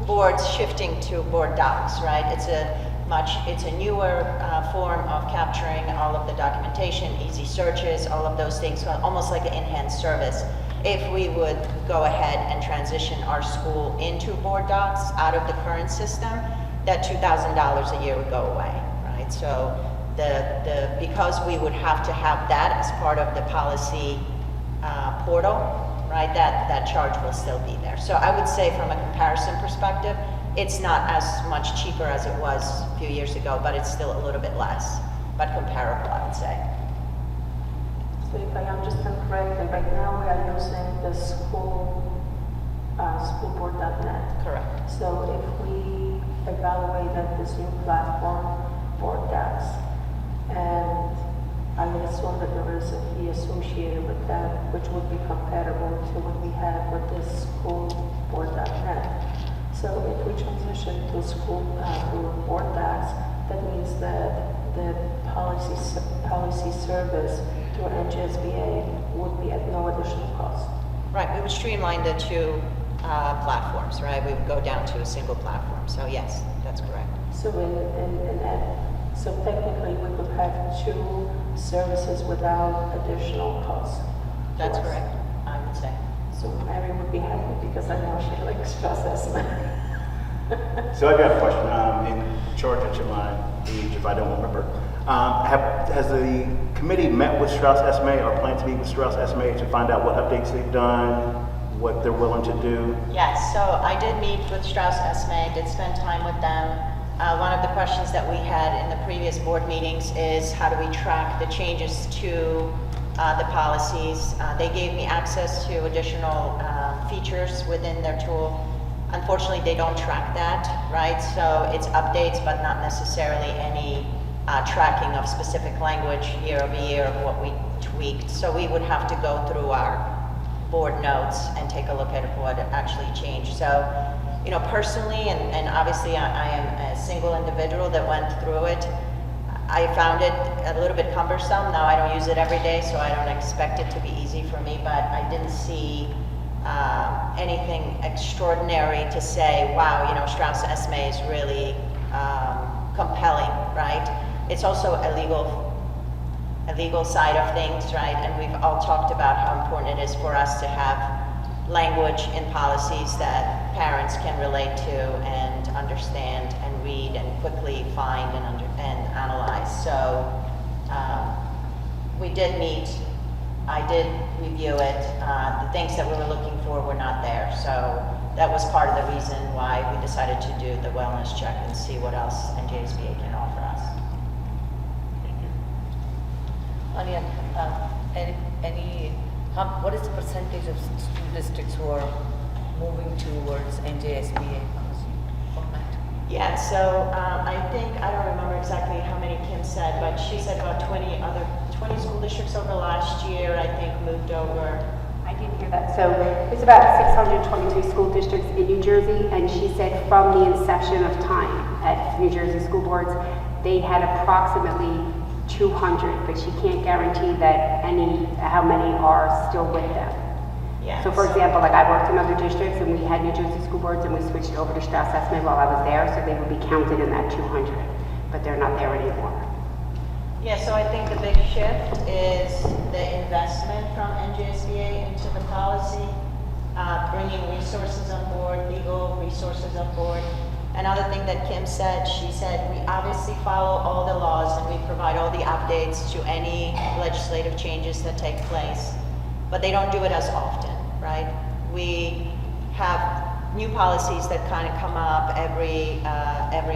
boards shifting to board docs, right? It's a newer form of capturing all of the documentation, easy searches, all of those things, so almost like an enhanced service. If we would go ahead and transition our school into board docs out of the current system, that $2,000 a year would go away, right? So because we would have to have that as part of the policy portal, right, that charge will still be there. So I would say from a comparison perspective, it's not as much cheaper as it was a few years ago, but it's still a little bit less, but comparable, I would say. So if I understand correctly, right now we are using the schoolboard.net. Correct. So if we evaluated this new platform, board docs, and I would assume that there is a fee associated with that, which would be compatible to what we have with this schoolboard.net. So if we transition to to board docs, that means that the policy service through NJSBA would be at no additional cost. Right, we would streamline the two platforms, right? We would go down to a single platform. So yes, that's correct. So so technically we could have two services without additional cost. That's correct, I would say. So Mary would be happy because I know she likes Strauss Esme. So I've got a question, in charge of my age, if I don't remember. Has the committee met with Strauss Esme or plan to meet with Strauss Esme to find out what updates they've done, what they're willing to do? Yes, so I did meet with Strauss Esme, did spend time with them. One of the questions that we had in the previous board meetings is how do we track the changes to the policies? They gave me access to additional features within their tool. Unfortunately, they don't track that, right? So it's updates, but not necessarily any tracking of specific language year over year of what we tweaked. So we would have to go through our board notes and take a look at what actually changed. So, you know, personally, and obviously I am a single individual that went through it, I found it a little bit cumbersome. Now I don't use it every day, so I don't expect it to be easy for me, but I didn't see anything extraordinary to say, wow, you know, Strauss Esme is really compelling, right? It's also a legal side of things, right? And we've all talked about how important it is for us to have language in policies that parents can relate to and understand and read and quickly find and analyze. So we did meet. I did review it. The things that we were looking for were not there. So that was part of the reason why we decided to do the wellness check and see what else NJSBA can offer us. Anya, what is the percentage of school districts who are moving towards NJSBA format? Yeah, so I think, I don't remember exactly how many Kim said, but she said about 20 school districts over last year, I think, moved over. I didn't hear that. So it's about 622 school districts in New Jersey, and she said from the inception of time at New Jersey school boards, they had approximately 200, but she can't guarantee that how many are still with them. Yes. So for example, like I worked in other districts and we had New Jersey school boards and we switched over to Strauss Esme while I was there, so they would be counted in that 200, but they're not there anymore. Yeah, so I think the big shift is the investment from NJSBA into the policy, bringing resources on board, legal resources on board. Another thing that Kim said, she said, we obviously follow all the laws and we provide all the updates to any legislative changes that take place, but they don't do it as often, right? We have new policies that kind of come up every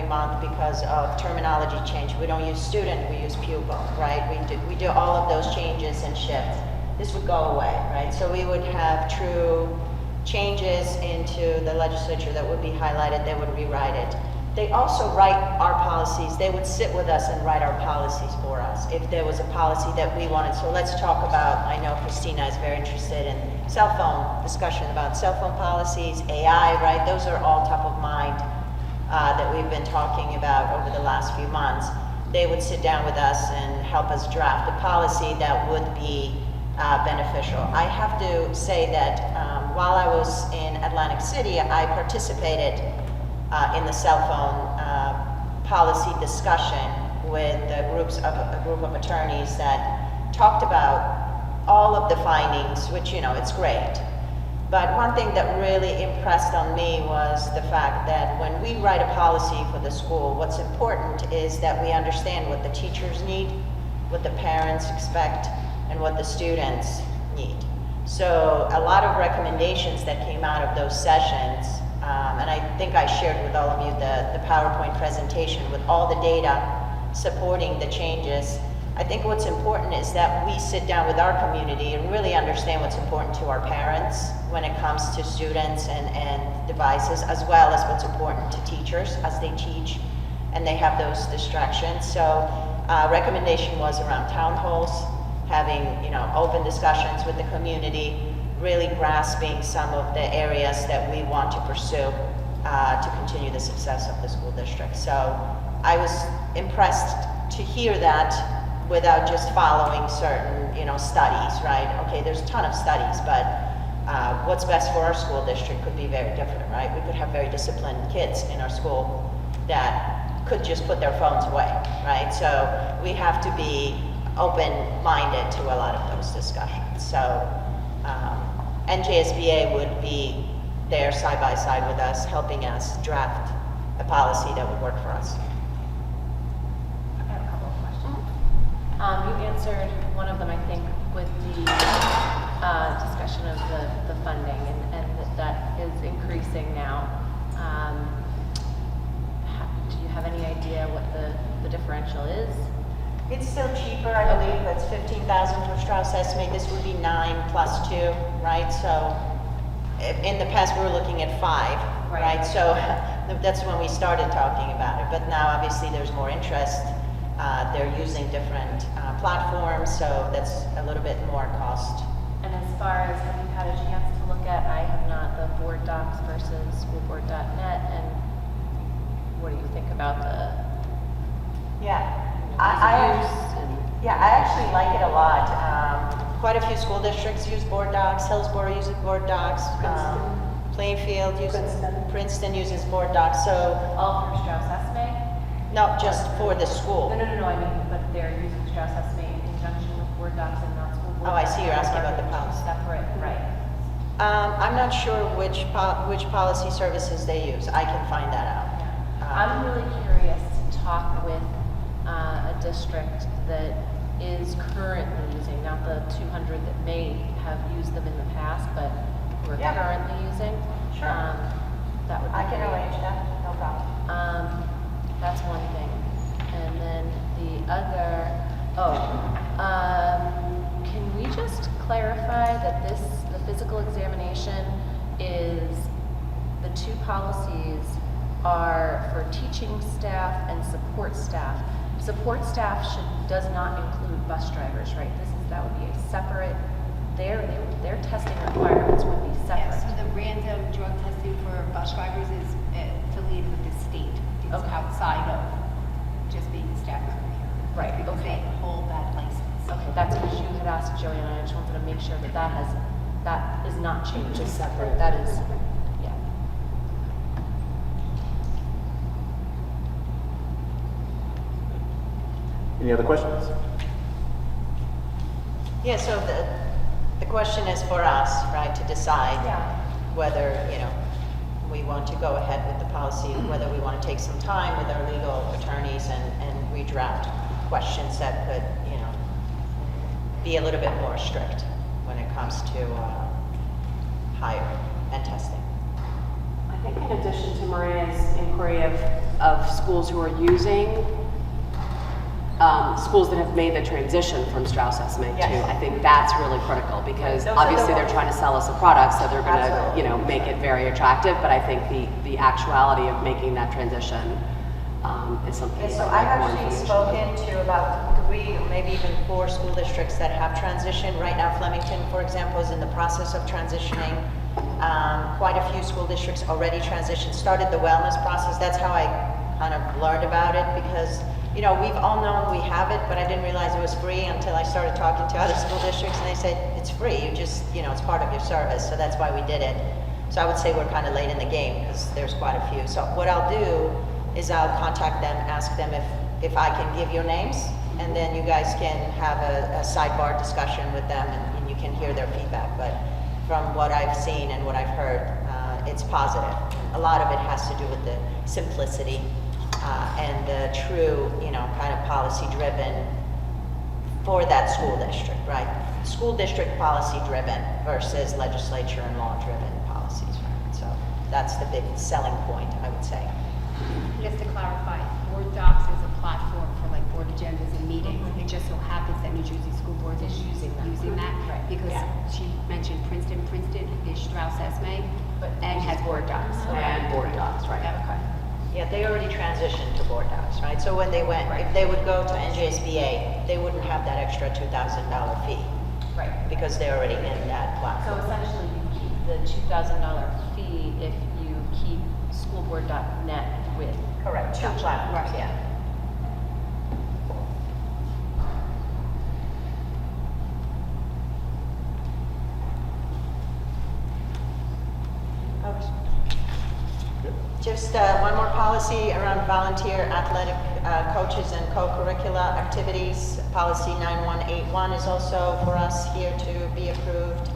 month because of terminology change. We don't use student, we use pupil, right? We do all of those changes and shifts. This would go away, right? So we would have true changes into the legislature that would be highlighted, they would rewrite it. They also write our policies, they would sit with us and write our policies for us if there was a policy that we wanted. So let's talk about, I know Christina is very interested in cell phone discussion about cell phone policies, AI, right? Those are all top of mind that we've been talking about over the last few months. They would sit down with us and help us draft a policy that would be beneficial. I have to say that while I was in Atlantic City, I participated in the cell phone policy discussion with a group of attorneys that talked about all of the findings, which, you know, it's great. But one thing that really impressed on me was the fact that when we write a policy for the school, what's important is that we understand what the teachers need, what the parents expect, and what the students need. So a lot of recommendations that came out of those sessions, and I think I shared with all of you the PowerPoint presentation with all the data supporting the changes. I think what's important is that we sit down with our community and really understand what's important to our parents when it comes to students and devices, as well as what's important to teachers as they teach and they have those distractions. So recommendation was around town halls, having open discussions with the community, really grasping some of the areas that we want to pursue to continue the success of the school district. So I was impressed to hear that without just following certain studies, right? Okay, there's a ton of studies, but what's best for our school district could be very different, right? We could have very disciplined kids in our school that could just put their phones away, right? So we have to be open-minded to a lot of those discussions. So NJSBA would be there side by side with us, helping us draft a policy that would work for us. I have a couple of questions. You answered one of them, I think, with the discussion of the funding and that is increasing now. Do you have any idea what the differential is? It's still cheaper, I believe. It's $15,000 for Strauss Esme. This would be 9 plus 2, right? So in the past we were looking at 5, right? So that's when we started talking about it. But now obviously there's more interest. They're using different platforms, so that's a little bit more cost. And as far as, have you had a chance to look at, I have not, the board docs versus schoolboard.net, and what do you think about the I actually like it a lot. Quite a few school districts use board docs. Hillsborough uses board docs. Plainfield uses, Princeton uses board docs. So all for Strauss Esme? No, just for the school. No, I mean, but they're using Strauss Esme in conjunction with board docs and not school board. Oh, I see. You're asking about the policy. Separate, right? I'm not sure which policy services they use. I can find that out. I'm really curious to talk with a district that is currently using, not the 200 that may have used them in the past, but who are currently using. Sure. That would be I can great. arrange that. No problem. That's one thing. And then the other, can we just clarify that the physical examination is, the 2 policies are for teaching staff and support staff. Support staff does not include bus drivers, right? That would be a separate, their testing requirements would be separate. Yes, so the random drug testing for bus drivers is affiliated with the state. It's outside of just being a staff member here. Right, Because they hold that license. Okay, that's because you had asked Joanna, I just wanted to make sure that has that is not changed, it's separate, that is, yeah. Any other questions? Yeah, so the question is for us, right, to decide whether, we want to go ahead with the policy, whether we want to take some time with our legal attorneys and redraft questions that could, be a little bit more strict when it comes to hiring and testing. I think in addition to Maria's inquiry of schools who are using, schools that have made the transition from Strauss SMA too, I think that's really critical because Those are the obviously they're ones. trying to sell us a product, so they're going to, Absolutely. make it very attractive. But I think the actuality of making that transition is something. Yeah, so that I've more actually information. spoken to about 3 or maybe even 4 school districts that have transitioned. Right now, Flemington, for example, is in the process of transitioning. Quite a few school districts already transitioned, started the wellness process. That's how I kind of learned about it because, we've all known we have it, but I didn't realize it was free until I started talking to other school districts and they said, it's free, you just, it's part of your service, so that's why we did it. So I would say we're kind of late in the game because there's quite a few. So what I'll do is I'll contact them, ask them if I can give your names, and then you guys can have a sidebar discussion with them and you can hear their feedback. But from what I've seen and what I've heard, it's positive. A lot of it has to do with the simplicity and the true, kind of policy-driven for that school district, right? School district policy-driven versus legislature and law-driven policies, right? So that's the big selling point, I would say. Just to clarify, Board Docs is a platform for like board agendas and meetings. It just so happens that New Jersey School Board is using that because she mentioned Princeton. Princeton is Strauss SMA and has Board Docs. And Board Docs, right? Okay. Yeah, they already transitioned to Board Docs, right? So when they went, if they would go to NJSBA, they wouldn't have that extra $2,000 fee. Right. Because they're already in that So platform. essentially, you keep the $2,000 fee if you keep schoolboard.net with. Correct, 2 platforms, yeah. Just one more policy around volunteer athletic coaches and co-curricular activities. Policy 9181 is also for us here to be approved.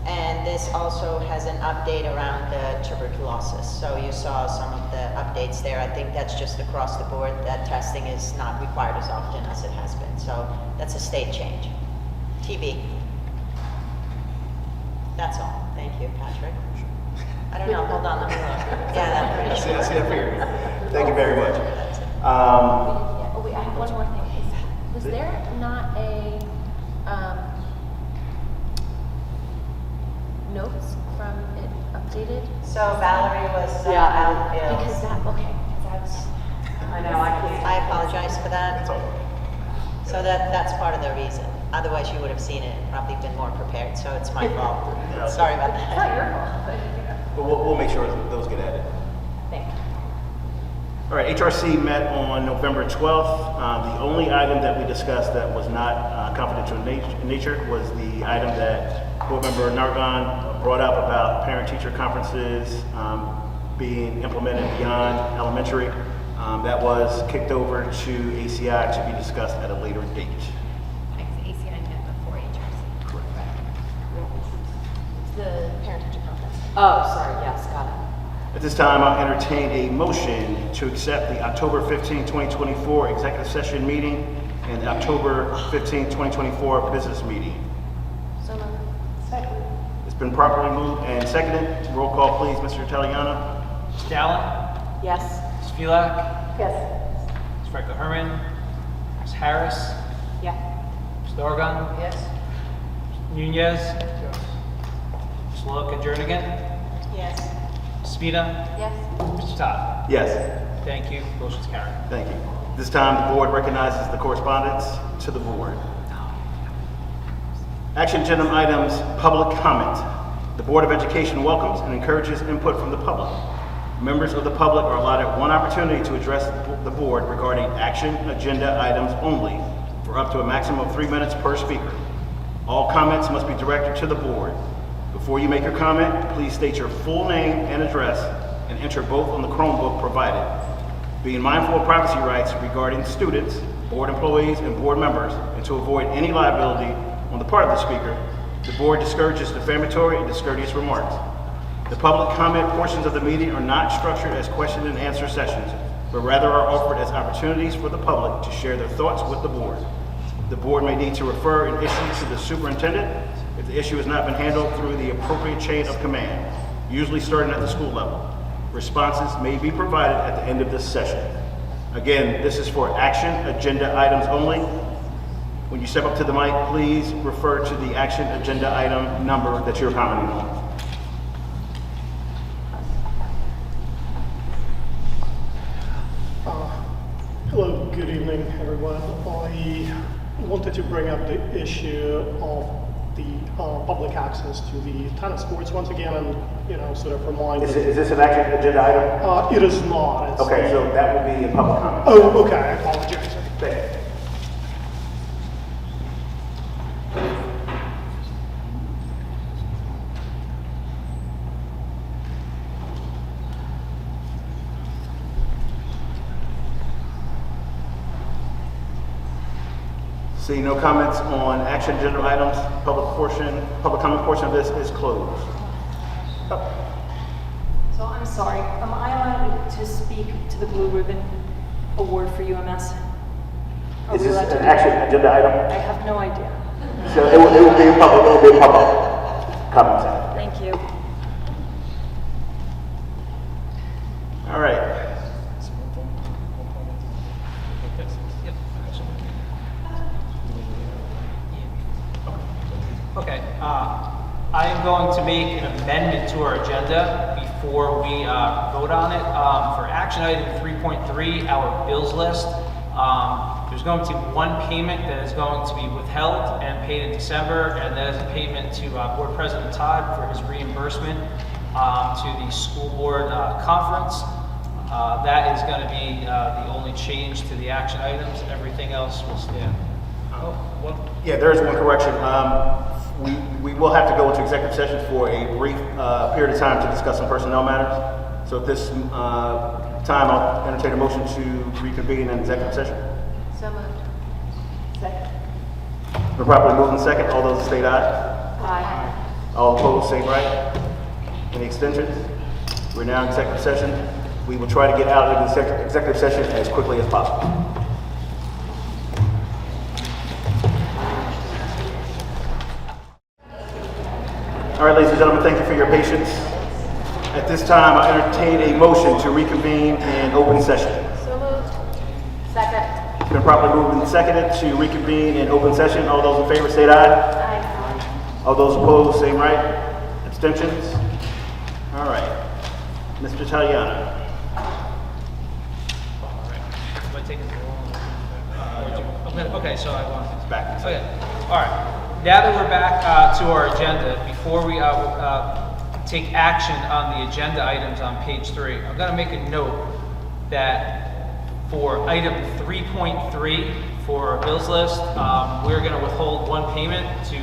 And this also has an update around the tuberculosis. So you saw some of the updates there. I think that's just across the board, that testing is not required as often as it has been. So that's a state change. TB. That's all. Thank you, Patrick. I don't know, hold on, let me look. Yeah, I'm pretty sure. I see up here. Thank you very much. Oh wait, I have one more thing. Was there not a, notes from it updated? So Valerie was Yeah, ill. Because that, okay, because I was. I know, I can't. I apologize for that. So that's part of the reason. Otherwise, you would have seen it and probably been more prepared, so it's my fault. Sorry about that. It's not your fault, but, But we'll make sure those get added. thank you. All right, HRC met on November 12th. The only item that we discussed that was not confidential in nature was the item that Board Member Nargon brought up about parent-teacher conferences being implemented beyond elementary. That was kicked over to ACI to be discussed at a later date. ACI met before HRC. Correct. The parent-teacher conference. Oh, sorry, yes, got it. At this time, I'll entertain a motion to accept the October 15, 2024 executive session meeting and the October 15, 2024 business meeting. So moved. Second. It's been properly moved and seconded. Roll call, please, Mr. Italiano. Ms. Dallin? Yes. Ms. Fulak? Yes. Ms. Franco-Herman? Ms. Harris? Yeah. Ms. Dorgan? Yes. Nunez? Ms. Loca Jernigan? Yes. Ms. Spina? Yes. Mr. Todd? Yes. Thank you. Motion's carried. Thank you. This time, the board recognizes the correspondence to the board. Action agenda items, public comment. The Board of Education welcomes and encourages input from the public. Members of the public are allotted one opportunity to address the board regarding action agenda items only for up to a maximum of 3 minutes per speaker. All comments must be directed to the board. Before you make your comment, please state your full name and address and enter both on the Chromebook provided. Being mindful of privacy rights regarding students, board employees, and board members, and to avoid any liability on the part of the speaker, the board discourages defamatory and discourteous remarks. The public comment portions of the meeting are not structured as question and answer sessions, but rather are offered as opportunities for the public to share their thoughts with the board. The board may need to refer an issue to the superintendent if the issue has not been handled through the appropriate chain of command, usually starting at the school level. Responses may be provided at the end of this session. Again, this is for action agenda items only. When you step up to the mic, please refer to the action agenda item number that you're commenting on. Hello, good evening, everyone. I wanted to bring up the issue of the public access to the tennis courts once again, and sort of remind. Is this an action agenda item? It is not. It's okay, so that will be in public comment. Oh, okay. I apologize. Thank you. Seeing no comments on action agenda items, public comment portion of this is closed. So I'm sorry, am I allowed to speak to the Blue Ribbon Award for UMS? Is this an action agenda item? I have no idea. So it will be a public comment. Thank you. All right. Okay, I am going to make an amendment to our agenda before we vote on it. For action item 3.3, our bills list, there's going to be one payment that is going to be withheld and paid in December, and that is a payment to Board President Todd for his reimbursement to the school board conference. That is going to be the only change to the action items. Everything else will stand. Yeah, there is one correction. We will have to go into executive session for a brief period of time to discuss some personnel matters. So at this time, I'll entertain a motion to reconvene in executive session. So moved. Second. We're properly moved in second. All those state aye. Aye. All opposed, say right. Any extensions? We're now in executive session. We will try to get out of the executive session as quickly as possible. All right, ladies and gentlemen, thank you for your patience. At this time, I entertain a motion to reconvene in open session. So moved. Second. It's been properly moved and seconded to reconvene in open session. All those in favor say aye. Aye. All those opposed, same right. Abstentions? All right. Mr. Taliano. Okay, so I want it's back. Okay, all right. Now that we're back to our agenda, before we take action on the agenda items on page 3, I'm going to make a note that for item 3.3 for our bills list, we're going to withhold one payment to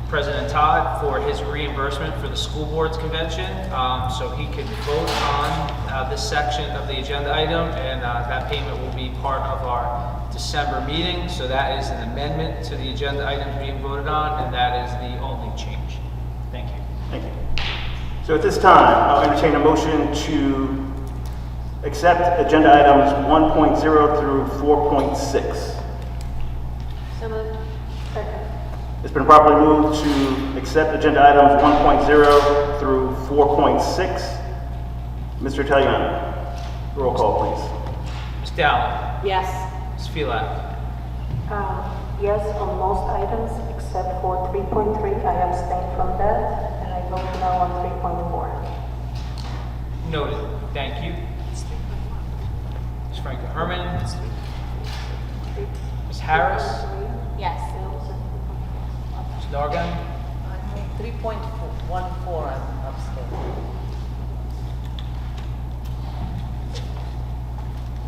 President Todd for his reimbursement for the school board's convention, so he could vote on this section of the agenda item, and that payment will be part of our December meeting. So that is an amendment to the agenda items being voted on, and that is the only change. Thank you. Thank you. So at this time, I'll entertain a motion to accept agenda items 1.0 through 4.6. So moved. Second. It's been properly moved to accept agenda items 1.0 through 4.6. Mr. Taliano, roll call, please. Ms. Dowling. Yes. Ms. Filak. Yes on most items except for 3.3. I abstain from that, and I vote no on 3.4. Noted. Thank you. Ms. Franco Herman. Ms. Harris. Yes. Ms. Dargan. 3.14, I'm abstaining.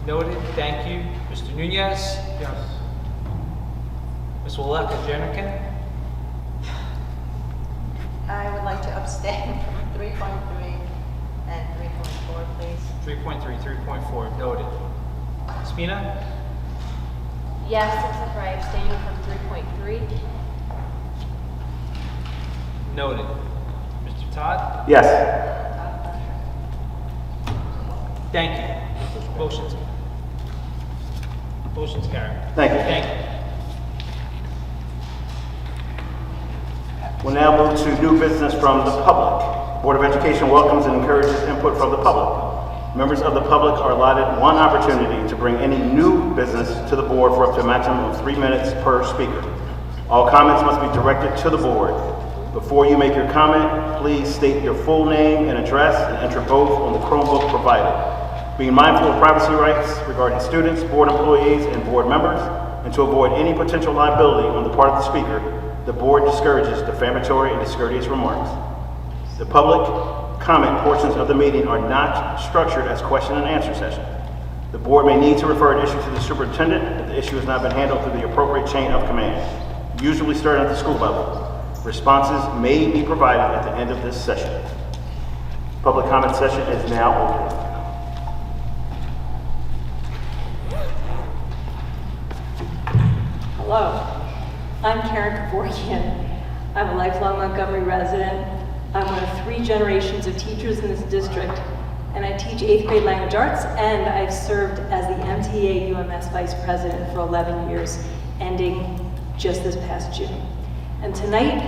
Noted. Thank you. Mr. Nunez. Yes. Ms. Waleka Jernigan. I would like to abstain from 3.3 and 3.4, please. 3.3, 3.4, noted. Spina? Yes, except for I abstain from 3.3. Noted. Mr. Todd? Yes. Thank you. Motion's carried. Thank you. Thank you. We'll now move to new business from the public. Board of Education welcomes and encourages input from the public. Members of the public are allotted one opportunity to bring any new business to the board for up to a maximum of 3 minutes per speaker. All comments must be directed to the board. Before you make your comment, please state your full name and address and enter both on the Chromebook provided. Being mindful of privacy rights regarding students, board employees, and board members, and to avoid any potential liability on the part of the speaker, the board discourages defamatory and discourteous remarks. The public comment portions of the meeting are not structured as question and answer session. The board may need to refer an issue to the superintendent if the issue has not been handled through the appropriate chain of command, usually starting at the school level. Responses may be provided at the end of this session. Public comment session is now open. Hello, I'm Karen Kevorkian. I'm a lifelong Montgomery resident. I'm one of 3 generations of teachers in this district, and I teach 8th grade language arts, and I've served as the MTA UMS Vice President for 11 years, ending just this past June. And tonight,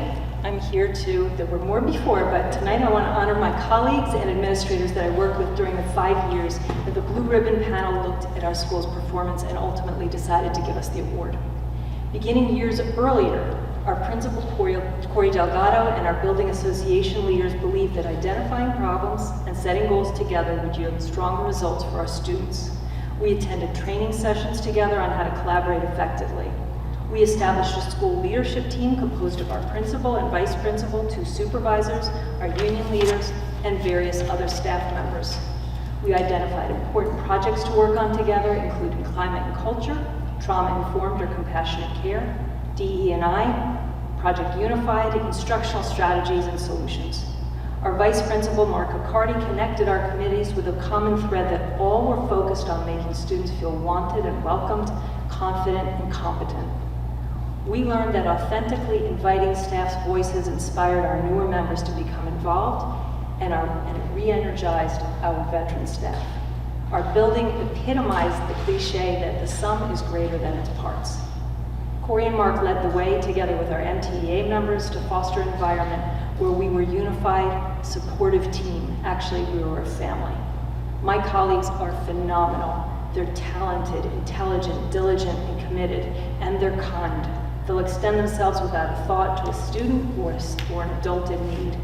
I'm here to, there were more before, but tonight I want to honor my colleagues and administrators that I worked with during the 5 years that the Blue Ribbon panel looked at our school's performance and ultimately decided to give us the award. Beginning years earlier, our principal, Corey Delgado, and our building association leaders believed that identifying problems and setting goals together would yield stronger results for our students. We attended training sessions together on how to collaborate effectively. We established a school leadership team composed of our principal and vice principal, 2 supervisors, our union leaders, and various other staff members. We identified important projects to work on together, including climate and culture, trauma-informed or compassionate care, DE&I, Project Unified, instructional strategies and solutions. Our vice principal, Mark Accardi, connected our committees with a common thread that all were focused on making students feel wanted and welcomed, confident and competent. We learned that authentically inviting staff's voices inspired our newer members to become involved, and it re-energized our veteran staff. Our building epitomized the cliche that the sum is greater than its parts. Corey and Mark led the way, together with our MTEA members, to foster an environment where we were a unified, supportive team. Actually, we were a family. My colleagues are phenomenal. They're talented, intelligent, diligent, and committed, and they're kind. They'll extend themselves without a thought to a student or an adult in need.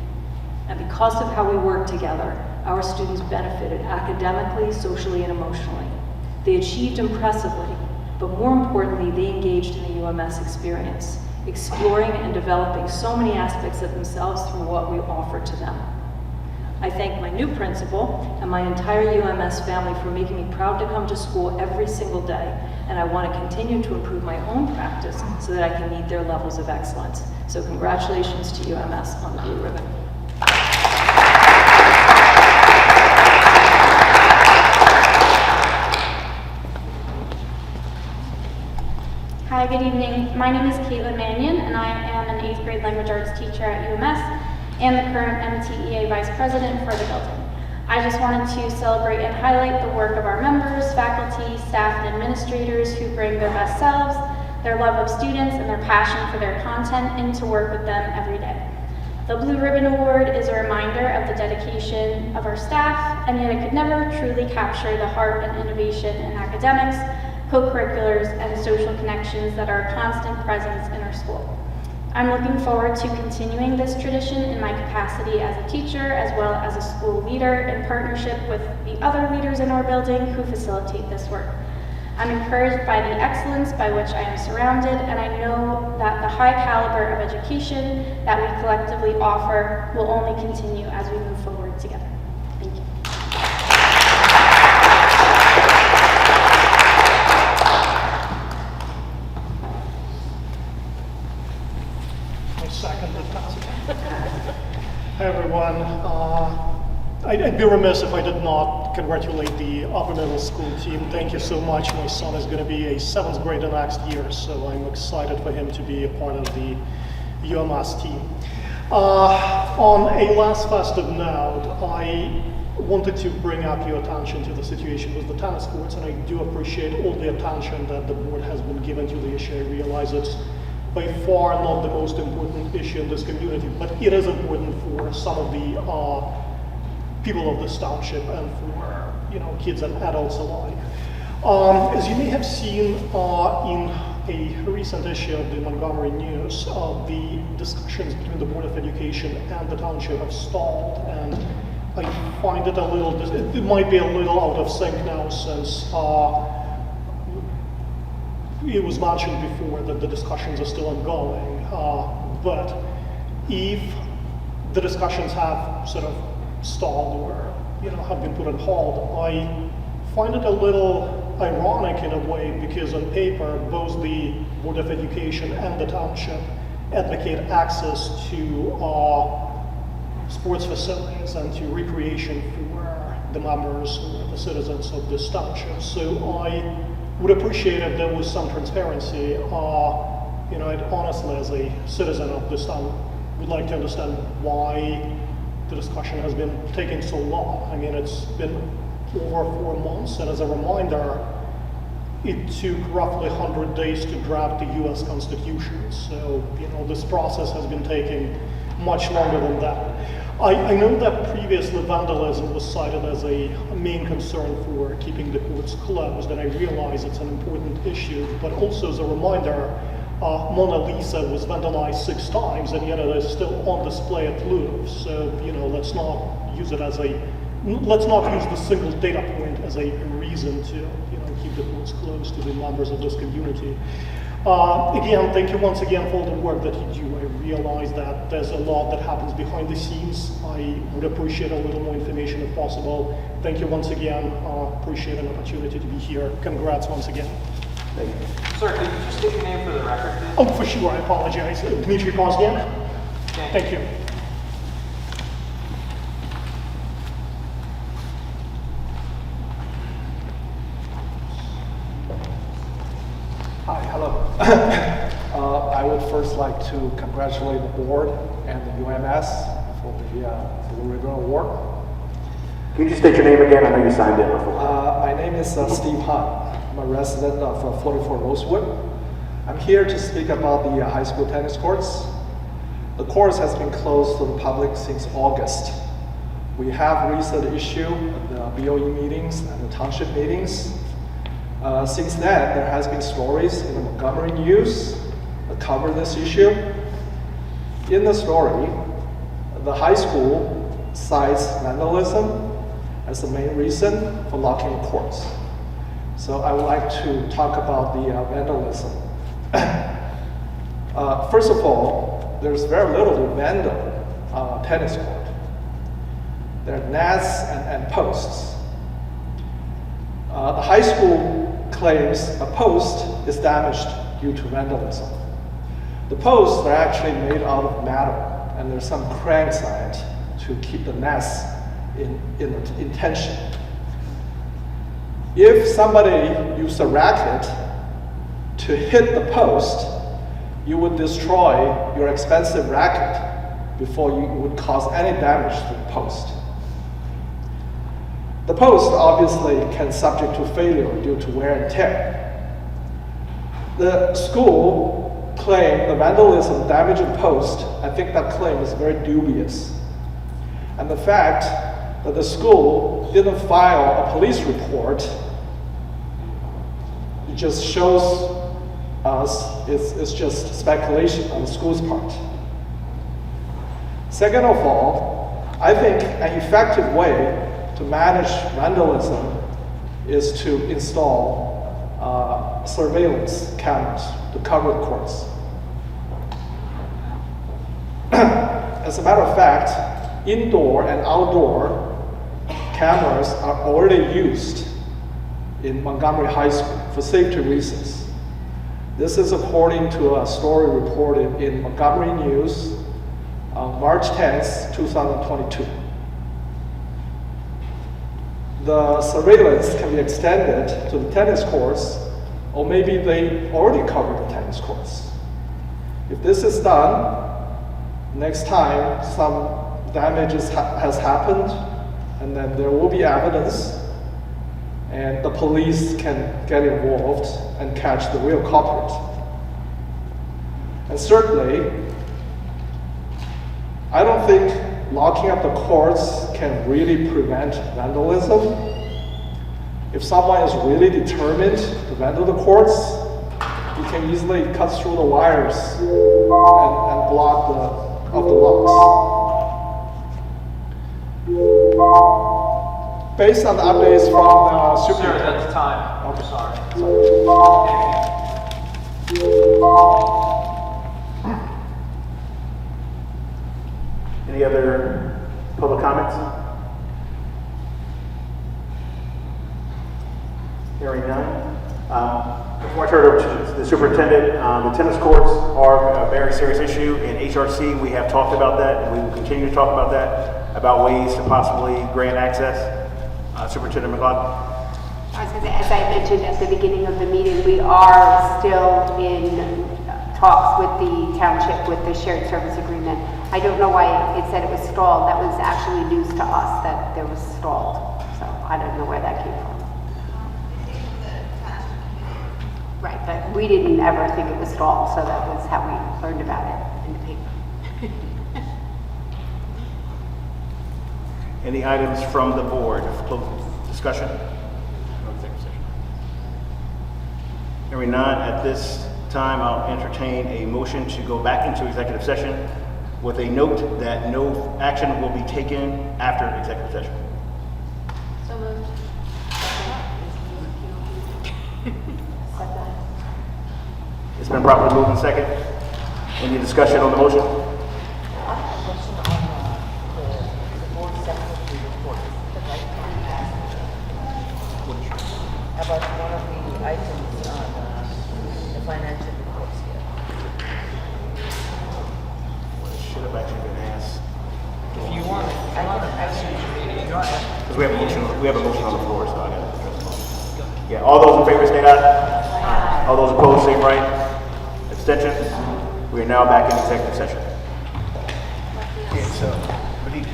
And because of how we work together, our students benefited academically, socially, and emotionally. They achieved impressively, but more importantly, they engaged in the UMS experience, exploring and developing so many aspects of themselves through what we offered to them. I thank my new principal and my entire UMS family for making me proud to come to school every single day, and I want to continue to improve my own practice so that I can meet their levels of excellence. So congratulations to UMS on the Blue Ribbon. Hi, good evening. My name is Caitlin Mannion, and I am an 8th grade language arts teacher at UMS and the current MTEA Vice President for the building. I just wanted to celebrate and highlight the work of our members, faculty, staff, and administrators who bring their best selves, their love of students, and their passion for their content into work with them every day. The Blue Ribbon Award is a reminder of the dedication of our staff, and yet it could never truly capture the heart and innovation in academics, co-curriculars, and social connections that are a constant presence in our school. I'm looking forward to continuing this tradition in my capacity as a teacher as well as a school leader in partnership with the other leaders in our building who facilitate this work. I'm encouraged by the excellence by which I am surrounded, and I know that the high caliber of education that we collectively offer will only continue as we move forward together. Thank you. be remiss if I did not congratulate the upper middle school team. Thank you so much. My son is going to be a 7th grader next year, so I'm excited for him to be a part of the UMass team. On a less festive note, I wanted to bring up your attention to the situation with the tennis courts, and I do appreciate all the attention that the board has been given to the issue. I realize it's by far not the most important issue in this community, but it is important for some of the people of this township and for kids and adults alike. As you may have seen in a recent issue of the Montgomery News, the discussions between the Board of Education and the township have stalled, and I find it it might be a little out of sync now, since it was mentioned before that the discussions are still ongoing. But if the discussions have sort of stalled or have been put on hold, I find it a little ironic in a way, because on paper both the Board of Education and the township advocate access to sports facilities and to recreation for the members or the citizens of this township. So I would appreciate if there was some transparency. I'd honestly, as a citizen of this town, would like to understand why the discussion has been taking so long. I mean, it's been over 4 months, and as a reminder, it took roughly 100 days to draft the US Constitution. So, this process has been taking much longer than that. I know that previously vandalism was cited as a main concern for keeping the courts closed, and I realize it's an important issue, but also as a reminder, Mona Lisa was vandalized 6 times, and yet it is still on display at Louvre. So, let's not use it as let's not use the single data point as a reason to, keep the courts closed to the members of this community. Again, thank you once again for all the work that you do. I realize that there's a lot that happens behind the scenes. I would appreciate a little more information if possible. Thank you once again. Appreciate an opportunity to be here. Congrats once again. Thank you. Sir, could you just state your name for the record, please? Oh, for sure. I apologize. Dmitry Kozyan. Thank you. Hi, hello. I would first like to congratulate the board and the UMS for the Ribbon Award. Can you just state your name again? I know you signed in before. My name is Steve Hunt. I'm a resident of 44 Rosewood. I'm here to speak about the high school tennis courts. The course has been closed to the public since August. We have raised the issue at the BOE meetings and the township meetings. Since then, there has been stories in the Montgomery News that cover this issue. In the story, the high school cites vandalism as the main reason for locking the courts. So I would like to talk about the vandalism. First of all, there's very little to vandal on a tennis court. There are nets and posts. The high school claims a post is damaged due to vandalism. The posts are actually made out of metal, and there's some cranks on it to keep the nets in tension. If somebody used a racket to hit the post, you would destroy your expensive racket before you would cause any damage to the post. The post obviously can subject to failure due to wear and tear. The school claimed the vandalism damaged the post. I think that claim is very dubious. And the fact that the school didn't file a police report, it just shows us it's just speculation on the school's part. Second of all, I think an effective way to manage vandalism is to install surveillance cameras to cover the courts. As a matter of fact, indoor and outdoor cameras are already used in Montgomery High School for safety reasons. This is according to a story reported in Montgomery News on March 10th, 2022. the surveillance can be extended to the tennis courts, or maybe they already cover the tennis courts. If this is done, next time some damages has happened, and then there will be evidence, and the police can get involved and catch the real culprit. And certainly, I don't think locking up the courts can really prevent vandalism. If someone is really determined to vandal the courts, he can easily cut through the wires and block the locks. Based on the updates from the Sir, that's time. Okay. Sorry. Any other public comments? Hearing none. Before I turn it over to the superintendent, the tennis courts are a very serious issue. In HRC, we have talked about that, and we will continue to talk about that, about ways to possibly grant access. Superintendent McLaughlin. I was going to say, as I mentioned at the beginning of the meeting, we are still in talks with the township with the shared service agreement. I don't know why it said it was stalled. That was actually news to us that there was stalled. So I don't know where that came from. Right, but we didn't ever think it was stalled, so that was how we learned about it in the paper. Any items from the board? Discussion? No executive session. Hearing none, at this time I'll entertain a motion to go back into executive session with a note that no action will be taken after executive session. So moved. It's been properly moved and second. Any discussion on the motion? About one of the items on the financial reports here. Should have actually been asked. If you want to ask your meeting, you want to ask. Because we have a motion on the floor, so I got to address the motion. Yeah, all those in favor say aye. All those opposed, same right. Abstentions? We are now back in executive session. Yeah, so, what do you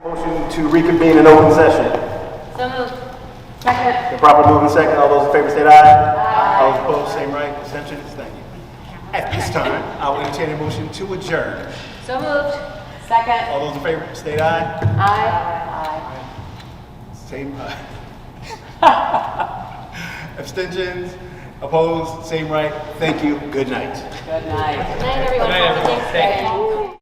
motion to reconvene in open session. So moved. Second. The proper move and second. All those in favor say aye. All those opposed, same right. Abstentions? Thank you. At this time, I will entertain a motion to adjourn. So moved. Second. All those in favor state aye. Aye. Same abstentions? Opposed? Same right. Thank you. Good night. Good night. Good night, everyone. Good night, everyone. Thanks, Thank you. Greg.